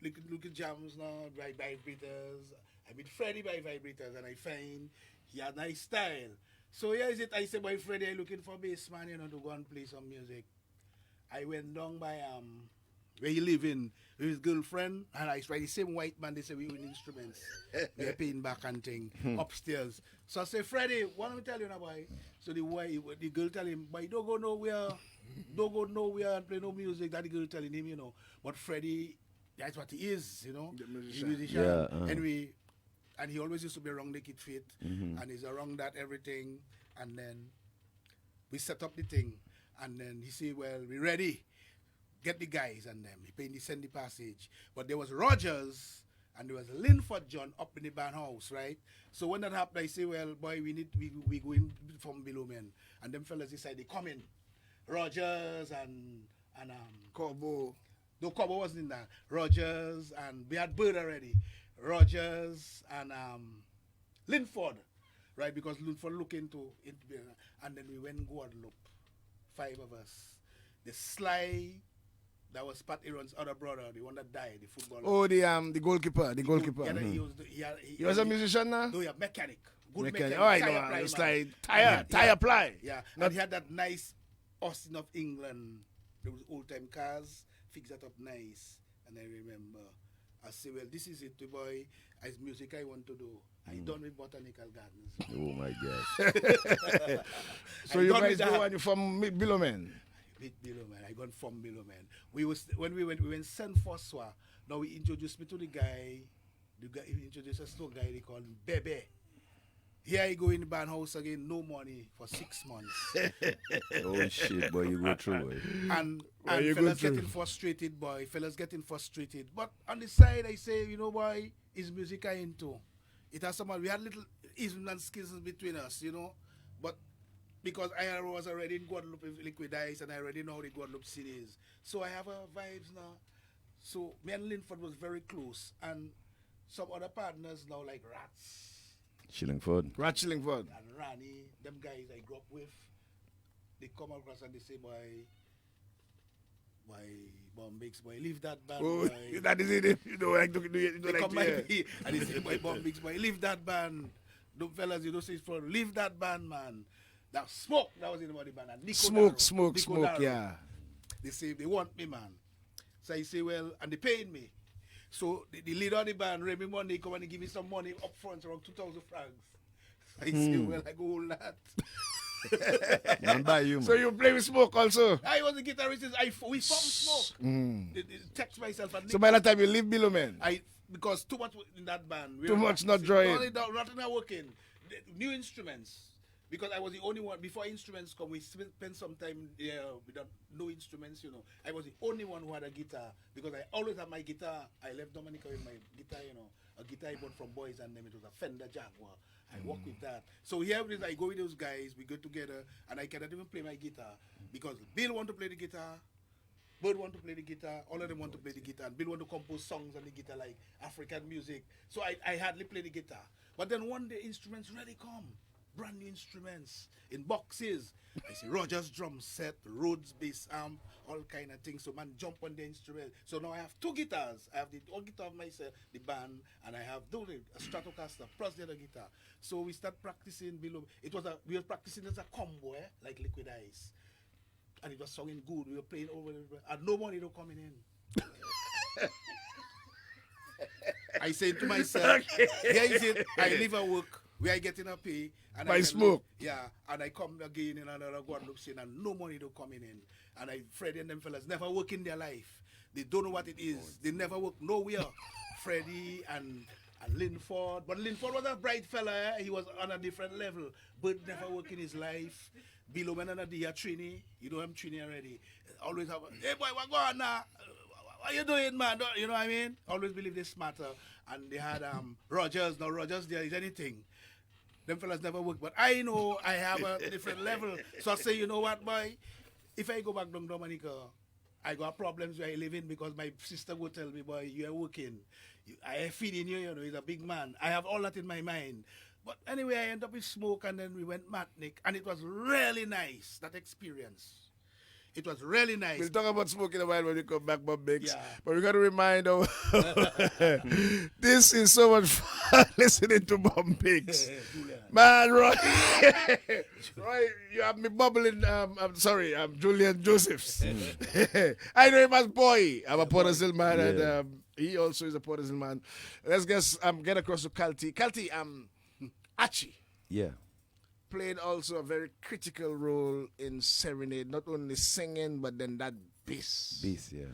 look at jams now, by vibrators. I meet Freddie by vibrators and I find he had nice style. So here is it, I say, boy, Freddie, I'm looking for bass man, you know, to go and play some music. I went down by where he live in with his girlfriend, and I tried the same white man. They say we win instruments, they're paying back and thing upstairs. So I say, Freddie, what am I tell you now, boy? So the girl tell him, boy, don't go nowhere and play no music. That the girl telling him, you know. But Freddie, that's what he is, you know. The musician. He's a musician. Yeah, And he always used to be around Naked Feet, and he's around that everything. And then we set up the thing, and then he say, well, we ready. Get the guys and them. He send the passage. But there was Rogers And there was Linford John up in the band house, right? So when that happened, I say, well, boy, we going from below, man. And them fellas decided they come in. Rogers and Corbo. no, Cobo wasn't in that. Rogers and we had Bird already. Rogers and Linford, right? Because Linford looked into and then we went Guadeloupe. 5 of us. The Sly, that was Pat Aaron's other brother, the one that died, the footballer. Oh, the goalkeeper. The goalkeeper. He was a musician now? No, yeah, mechanic. Good Mechanic. mechanic. All right, Tire no, ply, it's man. like tire ply. Yeah, Not- and he had that nice Austin of England, those old time cars, fix that up nice. And I remember, I say, well, this is it, boy. As music I want to do. I done with botanical gardens. Oh my gosh. So I you done guys with go that. and you're from below, man. Bit below, man. I gone from below, man. When we went Saint François. Now he introduced me to the guy. The guy he introduced us to a guy they call him Bebe. Here I go in the band house again, no money for 6 months. Oh shit, boy, you go through it. and Well, you fellas go through. getting frustrated, boy. Fellas getting frustrated. But on the side, I say, you know, boy, is music I into. It has some, we had little isms and schisms between us, you know. But because I was already in Guadeloupe with Liquid Ice and I already know the Guadeloupe city is. So I have vibes now. So me and Linford was very close. And some other partners now like Rats Shillingford. Ratchillingford. and Rani, them guys I grew up with, they come across and they say, boy, Bombix, boy, leave that band, Oh, boy. that is it. You know, like, you They know, come like, by me and they say, boy, Bombix, boy, leave that band. Them fellas, you know, say, leave that band, man. That Smoke, that was in the band. And Nico Darrow, Smoke, Nico Darrow. yeah. They say, they want me, man. So I say, well, and they paying me. So the leader of the band, Remy Monday, come and he give me some money up front, around 2,000 francs. I say, well, I go all that. Man by you, man. So you play with Smoke also? I was a guitarist. We formed Smoke. Text myself and So by the time you leave below, man, because too much in that band. Too much not drawing. Nothing not working. New instruments. Because I was the only one, before instruments come, we spent some time without no instruments, you know. I was the only one who had a guitar. Because I always had my guitar. I left Dominica with my guitar, you know. A guitar I bought from Boys and them. It was a Fender Jaguar. I work with that. So here it is, I go with those guys, we go together, and I cannot even play my guitar. Because Bill want to play the guitar, Bird want to play the guitar, all of them want to play the guitar, and Bill want to compose songs on the guitar like African music. So I hardly play the guitar. But then one day instruments really come. Brand new instruments in boxes. I see Rogers drum set, Rhodes bass amp, all kind of things. So man jump on the instrument. So now I have 2 guitars. I have the old guitar of myself, the band, and I have a Stratocaster plus the other guitar. So we start practicing below. We were practicing as a combo, like Liquid Ice. And it was sounding good. We were playing over and no money don't coming in. I say to myself, here is it. I live and work. We are getting a pay. And By Smoke. Yeah. And I come again in another Guadeloupe scene and no money don't coming in. And Freddie and them fellas never work in their life. They don't know what it is. They never work nowhere. Freddie and Linford. But Linford was a bright fella. He was on a different level. But never work in his life. Below man and a Trini. You know I'm Trini already. Always have hey boy, what going on now? What you doing, man? You know what I mean? Always believe they're smarter. And they had Rogers. Now Rogers there is anything. Them fellas never work. But I know I have a different level. So I say, you know what, boy? If I go back down Dominica, I got problems where I live in because my sister would tell me, boy, you are working. I am feeding you, you know, he's a big man. I have all that in my mind. But anyway, I end up with Smoke and then we went Matnik. And it was really nice, that experience. It was really nice. We'll talk about Smoke in a while when we come back, Bob Biggs. Yeah. But we got to remind them, this is so much fun listening to Bob Biggs. Man, Roy, Roy, you have me bubbling. I'm sorry, I'm Julian Josephs. I know him as Boy. I'm a Port Hill man, and he also is a Port Hill man. Let's get across to Kalti. Kalti, Achi. Yeah. Played also a very critical role in Serenade, not only singing, but then that bass. Bass, yeah.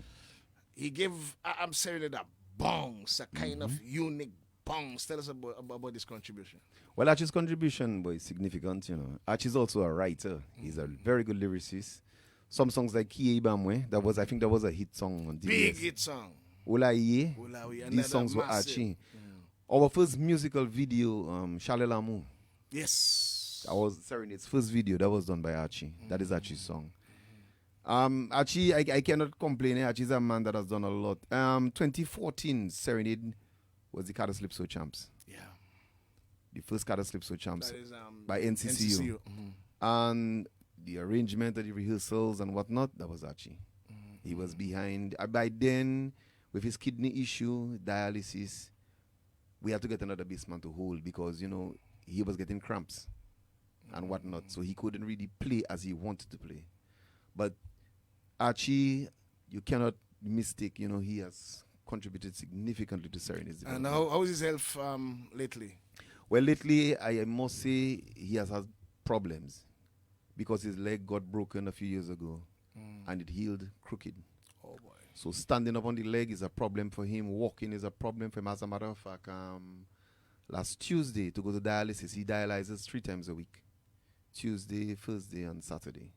He gave Serenade a bongs, a kind of unique bongs. Tell us about this contribution. Well, Archie's contribution was significant, you know. Archie's also a writer. He's a very good lyricist. Some songs like Kie Bamwe, I think that was a hit song on DBS. Big hit song. Olaye. Olaye, These songs were massive. Archie. Our first musical video, Chalet L'amour. Yes. That was Serenade's first video. That was done by Archie. That is Archie's song. Archie, I cannot complain. Archie's a man that has done a lot. 2014, Serenade was the Carter Slipso Champs. Yeah. The first Carter Slipso Champs That is by NCCU. And the arrangement of the rehearsals and whatnot, that was Archie. He was behind. By then, with his kidney issue, dialysis, we had to get another bassman to hold because, you know, he was getting cramps and whatnot. So he couldn't really play as he wanted to play. But Archie, you cannot mistake, you know, he has contributed significantly to Serenade's And development. how is his health lately? Well, lately, I must say he has had problems because his leg got broken a few years ago and it healed crooked. Oh, boy. So standing up on the leg is a problem for him. Walking is a problem for him. As a matter of fact, last Tuesday to go to dialysis, he dialyzes 3 times a week. Tuesday, Thursday, and Saturday.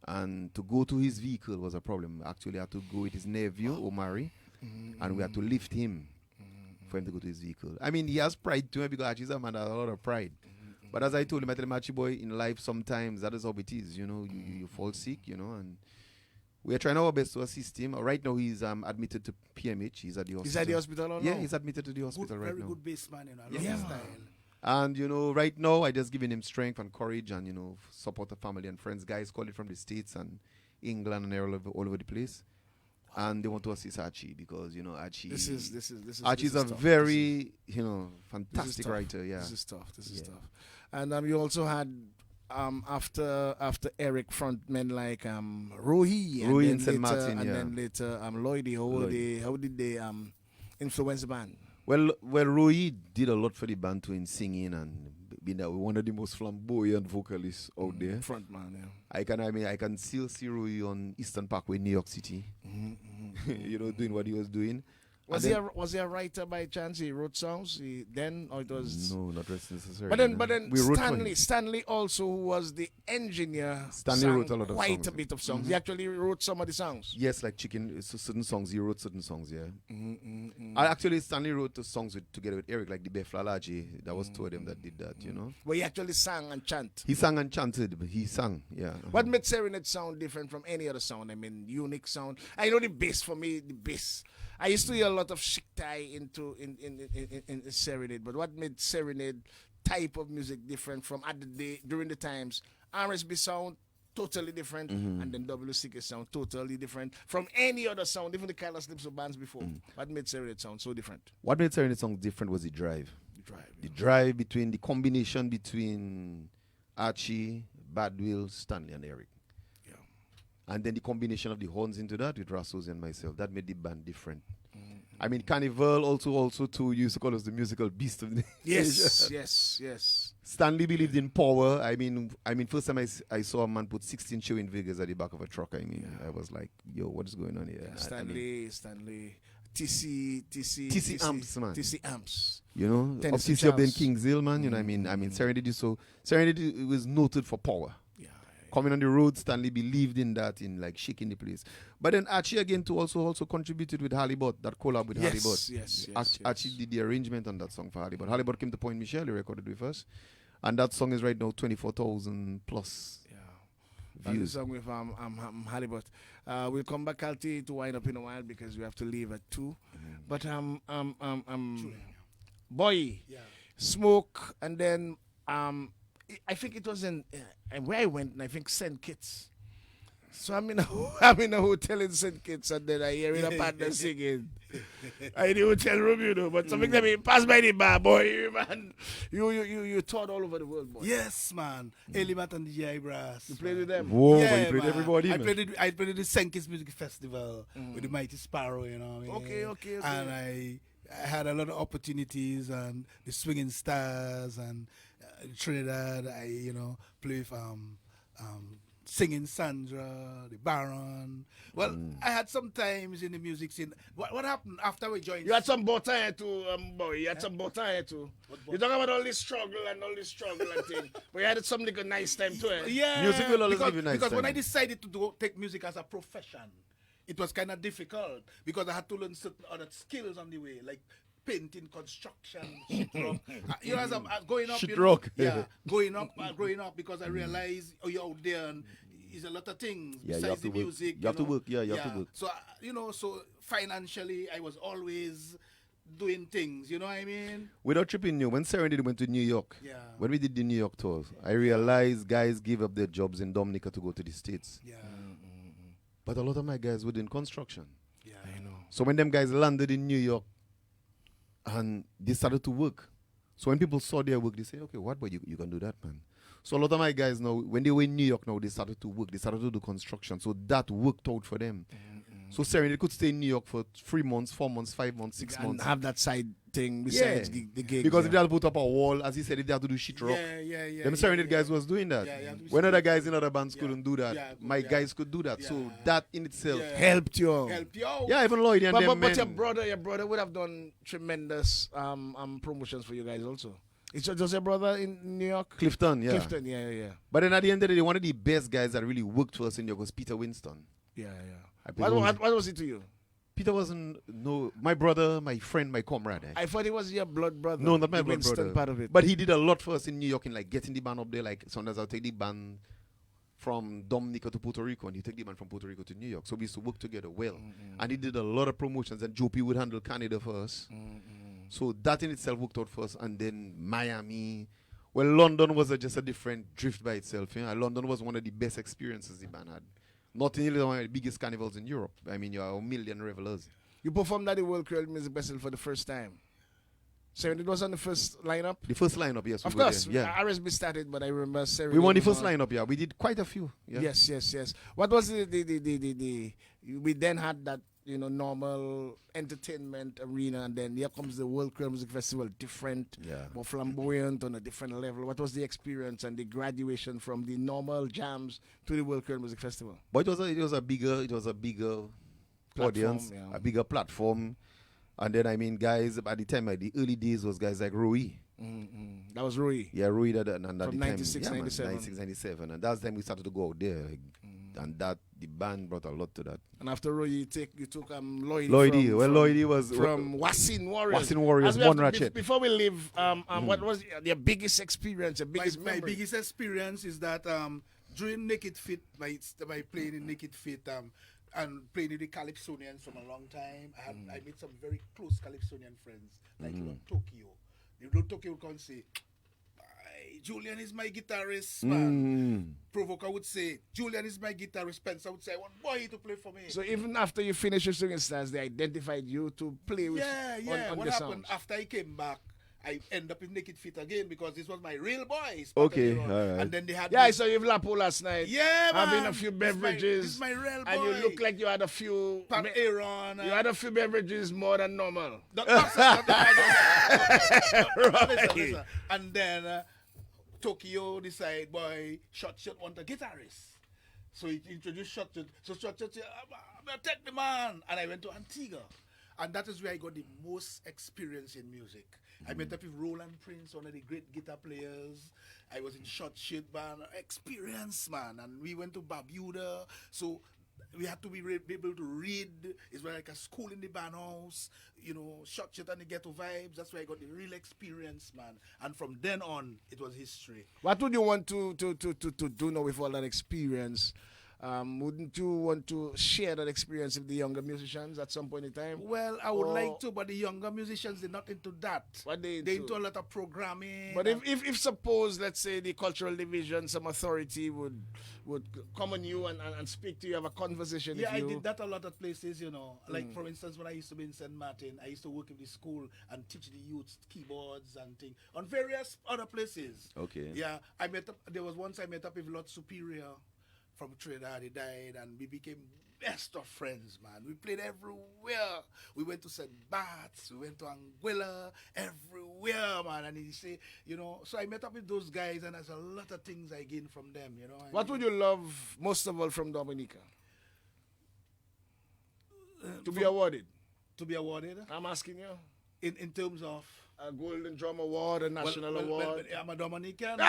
And to go to his vehicle was a problem. Actually, I had to go with his nephew, Omari, and we had to lift him for him to go to his vehicle. I mean, he has pride too, because he's a man that has a lot of pride. But as I told him, I tell him, Archie boy, in life sometimes that is how it is. You know, you fall sick, you know, and we are trying our best to assist him. Right now, he's admitted to PMH. He's at the hospital. He's at the hospital or Yeah, no? he's admitted to the hospital right Very now. good bassman, you know. I love Yeah, his man. style. And, you know, right now, I just giving him strength and courage and, you know, support the family and friends. Guys call it from the States and England and all over the place. And they want to assist Archie because, you know, Archie... This is Archie's this a is tough. very, you know, This is fantastic tough. writer, yeah. This is tough. This is Yeah. tough. And you also had after Eric frontmen like Rohi Rohi then and St. later, Martin, and yeah. then later Lloydie. How did they influence the band? Well, Roy did a lot for the band too in singing and being one of the most flamboyant vocalists out there. Frontman, yeah. I can still see Roy on Eastern Parkway, New York City. You know, doing what he was doing. Was And he then- was he a writer by chance? He wrote songs then, or it was? No, not necessarily. But then we wrote for him. Stanley also, who was the engineer, Stanley sang wrote a lot of quite songs. a bit of songs. He actually wrote some of the songs. Yes, like certain songs. He wrote certain songs, yeah. Actually, Stanley wrote the songs together with Eric, like the Beflalaji. That was two of them that did that, you know. But he actually sang and chant. He sang and chanted, but he sang, yeah. What made Serenade sound different from any other sound? I mean, unique sound. I know the bass for me, the bass. I used to hear a lot of Shiktai in Serenade, but what made Serenade type of music different from during the times? RSB sound totally different, and then WCK sound totally different from any other sound, even the Kyla Slips of bands before. What made Serenade sound so different? What made Serenade song different was the drive. The drive. The drive between the combination between Archie, Badwill, Stanley, and Eric. Yeah. And then the combination of the horns into that with Rassos and myself. That made the band different. I mean, Carnival also too used to call us the musical beast of the Yes, yes. Stanley believed in power. I mean, first time I saw a man put 16 showing figures at the back of a truck. I mean, I was like, yo, what is going on here? Stanley, TC amps, man. TC amps. You know, Tennessee obviously up there in Charles. Kings Hill, man. You know, I mean, Serenade was noted for power. Yeah. Coming on the road, Stanley believed in that, in like shaking the place. But then Archie again too also contributed with Halibut, that collab with Halibut. Yes. Archie did the arrangement on that song for Halibut. Halibut came to Point Michelle, he recorded with us. And that song is right now 24,000 plus That's the views. song with Halibut. We'll come back, Alti, to wind up in a while because we have to leave at 2. But boy, Smoke, and then I think it was in where I went, and I think St. Kitts. So I'm in a hotel in St. Kitts, and then I hear a partner singing. I in the hotel room, you know, but something that me pass by the bar, boy, man. You toured all over the world, boy. Yes, man. Elimat and the J Brass. You played with them. Whoa, Yeah, but you played man. everybody, I man. played at the Senkis Music Festival with the Mighty Sparrow, you know what I mean? Okay. And I had a lot of opportunities and the Swinging Stars and Trinidad. I, play with Singing Sandra, the Baron. Well, I had some times in the music scene. What happened after we joined? You had some butter here too, boy. You had some butter here too. You talk about all this struggle and thing. But you had some little nice time too. Eh? Yeah, Music will always because, give you nice because when time. I decided to take music as a profession, it was kind of difficult because I had to learn certain other skills on the way, like painting, construction, shit rock. You know, as I'm going up, Shit you know, rock. yeah, growing up because I realized, oh, you're out there and it's a lot of things Yeah, you besides have to the work. music. You have to work. Yeah, you have to work. So, so financially, I was always doing things, you know what I mean? Without tripping you, when Serenity went to New York, Yeah. when we did the New York tours, I realized guys give up their jobs in Dominica to go to the States. Yeah. But a lot of my guys were in construction. Yeah. I know. So when them guys landed in New York and they started to work, so when people saw their work, they say, okay, what, but you can do that, man. So a lot of my guys now, when they were in New York now, they started to work. They started to do construction. So that worked out for them. So Serenity could stay in New York for 3 months, 4 months, 5 months, 6 And months. have that side thing besides the gig. Because if they had to put up a wall, as he said, if they had to do shit rock, Yeah. them Serenity guys was doing that. Yeah, you have to be When other serious. guys in other bands couldn't do that, Yeah, good, my yeah. guys could do that. So Yeah. that in itself, Yeah. helped you. Help you out. yeah, even Lloyd and them But men. your brother would have done tremendous promotions for you guys also. It's just your brother in New York? Clifton, yeah. Clifton, yeah. But then at the end of the day, one of the best guys that really worked for us in New York was Peter Winston. Yeah. I What was it to you? Peter wasn't my brother, my friend, my comrade. I thought it was your blood brother. No, not my the blood Winston brother. part of it. But he did a lot for us in New York in like getting the band up there. Like sometimes I'll take the band from Dominica to Puerto Rico, and he take the band from Puerto Rico to New York. So we used to work together well. And he did a lot of promotions, and Joe P would handle Canada for us. So that in itself worked out for us. And then Miami. Well, London was just a different drift by itself. Yeah? London was one of the best experiences the band had. Not only one of the biggest carnivals in Europe. I mean, you are a million revelers. You performed at the World Creole Music Festival for the first time. Serenity was on the first lineup? The first lineup, yes. Of we were course. there, yeah. RSB started, but I remember Serenity. We won the was first on. lineup, yeah. We did quite a few. Yeah. Yes. What was the we then had that, normal entertainment arena, and then here comes the World Creole Music Festival, different, Yeah. more flamboyant on a different level. What was the experience and the graduation from the normal jams to the World Creole Music Festival? But it was a bigger audience, yeah. a bigger platform. And then, I mean, guys, by the time, the early days was guys like Rui. That was Rui. Yeah, Rui that and at From the time. 96, yeah, man, 97. 96, 97. And that's the time we started to go out there. And that, the band brought a lot to that. And after Rui, you took Lloydie. Lloydie was... From Wassin Warriors. Wassin Warriors, As we have One to- Ratchet. Before we leave, what was your biggest experience, your biggest my memory? biggest experience is that during Naked Fit, by playing in Naked Fit and playing with the Calypsonians from a long time, I made some very close Calypsonian friends, like Tokyo. Tokyo would come and say, Julian is my guitarist, man. Provoker would say, Julian is my guitarist. Spencer would say, I want boy to play for me. So even after you finished your singing stars, they identified you to play with on What the happened songs. after I came back, I end up in Naked Fit again because this was my real boys. Okay, all right. And then they had Yeah, I saw you with Lapo last night. Yeah, man. Having a few beverages. This is my real boy. And you look like you had a few... Pat Aaron. You had a few beverages more than normal. Listen. And then Tokyo decide, boy, Shot want a guitarist. So he introduced Shot. So Shot said, I'm going to take the man. And I went to Antigua. And that is where I got the most experience in music. I met up with Roland Prince, one of the great guitar players. I was in Shot Shit band. Experience, man. And we went to Barbuda. So we had to be able to read. It's like a school in the band house. Shot Shit and the ghetto vibes. That's where I got the real experience, man. And from then on, it was history. What would you want to do now with all that experience? Wouldn't you want to share that experience with the younger musicians at some point in time? Well, I would like to, but the younger musicians, they're not into that. What they into a lot of programming. But if suppose, let's say, the cultural division, some authority would come on you and speak to you, have a conversation yeah, with you. I did that a lot of places, Like, for instance, when I used to be in St. Martin, I used to work in the school and teach the youth keyboards and things on various other places. Okay. Yeah, there was once I met up with Lord Superior from Trinidad. He died, and we became best of friends, man. We played everywhere. We went to St. Bart's, we went to Anguilla, everywhere, man. And he say, so I met up with those guys, and there's a lot of things I gained from them, What would you love most of all from Dominica? To be awarded? To be awarded? I'm asking you. In terms of... a Golden Drum Award, a National Award. I'm a Dominican.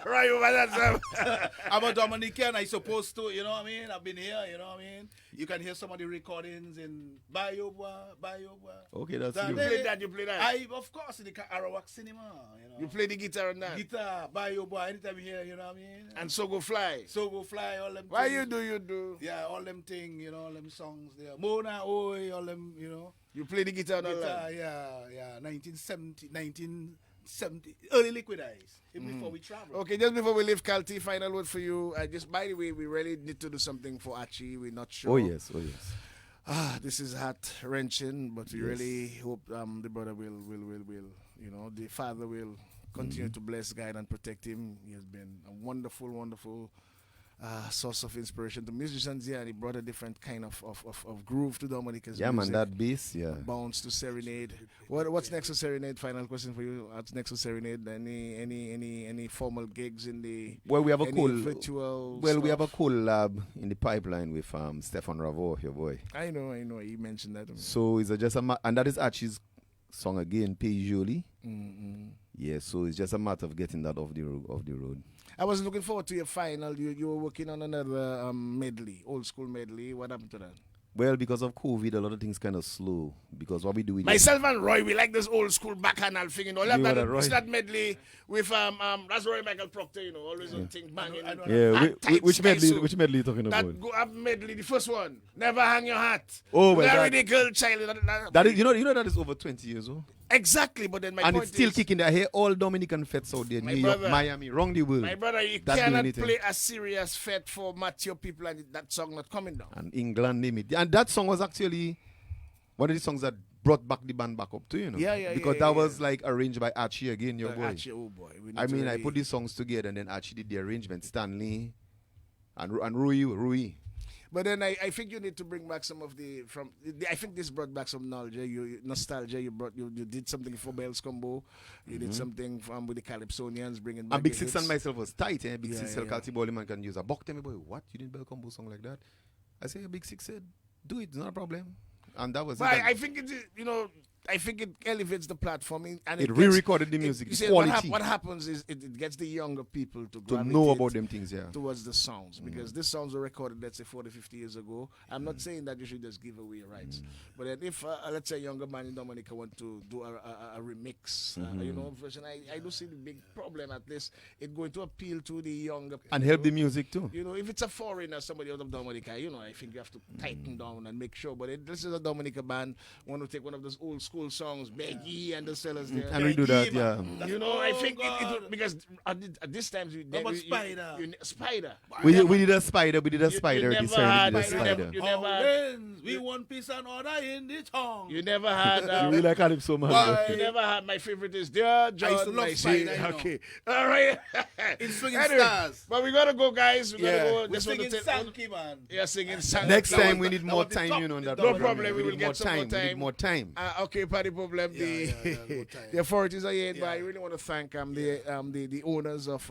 Right over that, Sam. I'm a Dominican. I supposed to, you know what I mean? I've been here, you know what I mean? You can hear some of the recordings in Bayobwa. Okay, that's You play that, you play that. Of course, in the Arawak cinema, you know. You play the guitar and that. Guitar, Bayobwa, anytime you hear, you know what I mean? And So Go Fly. So Go Fly, all them Why things. you do? Yeah, all them things, you know, all them songs there. Mona Oi, all them, you know. You play the guitar and all that. Yeah. 1970, early Liquid Eyes, even before we travel. Okay, just before we leave, Kalti, final word for you. By the way, we really need to do something for Archie. We're not sure. Oh yes. This is heart wrenching, but we Yes. really hope the brother will, you know, the father will continue to bless, guide, and protect him. He has been a wonderful source of inspiration to musicians here, and he brought a different kind of groove to Dominica's Yeah, music. man, that bass, yeah. Bounce to Serenade. What's next for Serenade? Final question for you. What's next for Serenade? Any formal gigs in the Well, we have a any cool virtual Well, we have a stuff? collab in the pipeline with Stefan Ravo, your boy. I know. You mentioned that. So it's and that is Archie's song again, Pejoli. Mm-hmm. Yeah, so it's just a matter of getting that off the road. I was looking forward to your final. You were working on another medley, old school medley. What happened to that? Well, because of COVID, a lot of things kind of slow. Because what we do, Myself and Roy, we like this old school bacchanal thing. You know, You that, are Roy. it's that medley with that's Roy Michael Proctor. You know, always on thing banging. I know. which medley you talking about? That go up medley, the first one. Never hang your hat. Oh, well, Marry that- the girl child. That is, you know that is over 20 years old, Exactly, but then my and point it's still is, kicking. I hear all Dominican feds out there, My New York, brother- Miami, wrong the world, my brother, you That do cannot anything. play a serious fet for Matthew people and that song not coming down. and England name it. And that song was actually one of the songs that brought back the band back up to, you know. Yeah, Because yeah, that yeah. was like arranged by Archie again, your boy. Archie, oh boy. we need I to mean, I really- put these songs together, and then Archie did the arrangement. Stanley and Rui. But then I think you need to bring back some of I think this brought back some nostalgia. You did something for Bells Combo. You did something with the Calypsonians, bringing back And Big the Six hits. and myself was tight, eh? Big Yeah, Six yeah, said, Kalti Bowley man can use a buck. Tell me, boy, what? You didn't Bell Combo song like that? I say, Big Six said, do it, it's not a problem. And that was But it. I think I think it elevates the platform and It gets- re-recorded the music, you the see, quality. What happens is it gets the younger people to to know gravitate about them things, yeah. towards the sounds, because these sounds were recorded, let's say 40, 50 years ago. I'm not saying that you should just give away your rights, but then if let's say a younger man in Dominica want to do a remix, version, I do see the big problem at this. It's going to appeal to the younger people. And help the music too. You know, if it's a foreigner, somebody out of Dominica, I think you have to tighten down and make sure. But this is a Dominica band. Want to take one of those old school songs, Beggy and the sellers there. And we do that, yeah. I think it because at this time about Spider? Spider. We did a spider, we did a You spider never this year, we had- did a you never- spider. you never had- Always, we want peace and order in the town. You never had. You really like Calypso, man. Why? You never had. My favorite is Dear John. used to love my Spider, sweet- you know. Okay, all right. In Swinging Anyway, Stars. but we gotta go, guys. We gotta Yeah. go. We're Just want to singing tell. Sankey, man. Yeah, singing Sankey. Next That time was we the- need that more was the time, top- you know, on the that. top- No program. problem, we will need get more some more time. We time. need more time. Okay, party problem. Yeah, more time. The authorities are here, but I Yeah. really want to thank the owners of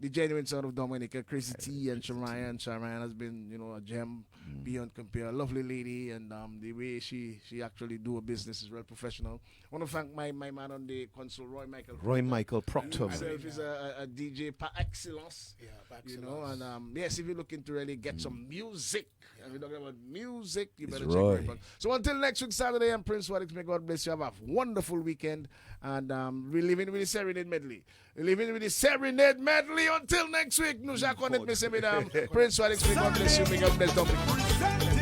the Genuine Sound of Dominica, Crazy T and Shariah. And Shariah has been a gem beyond compare. A lovely lady, and the way she actually do a business is real professional. I want to thank my man on the console, Roy Michael. Roy Michael Proctor. Himself is a DJ par excellence. Yeah, back And yes, if you're looking to really get some music, and we're talking about music, you It's better check Roy. it out. So until next week, Saturday, I'm Prince Wadix. May God bless you. Have a wonderful weekend. And we're living with the Serenade Medley. We're living with the Serenade Medley until next week. Nous j'acconnais, mesdames, mesdames. Prince Wadix, may God bless you. May God bless Dominic. Presenting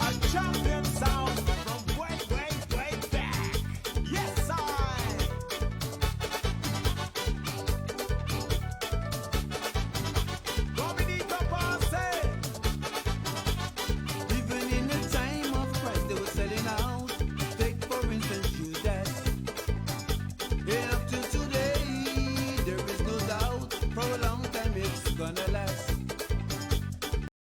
a champion sound from way, way, way back. Yes, I. Dominica Passe. Even in the time of Christ, they were selling out. Take for instance Judas. And up to today, there is no doubt. For a long time, it's gonna last.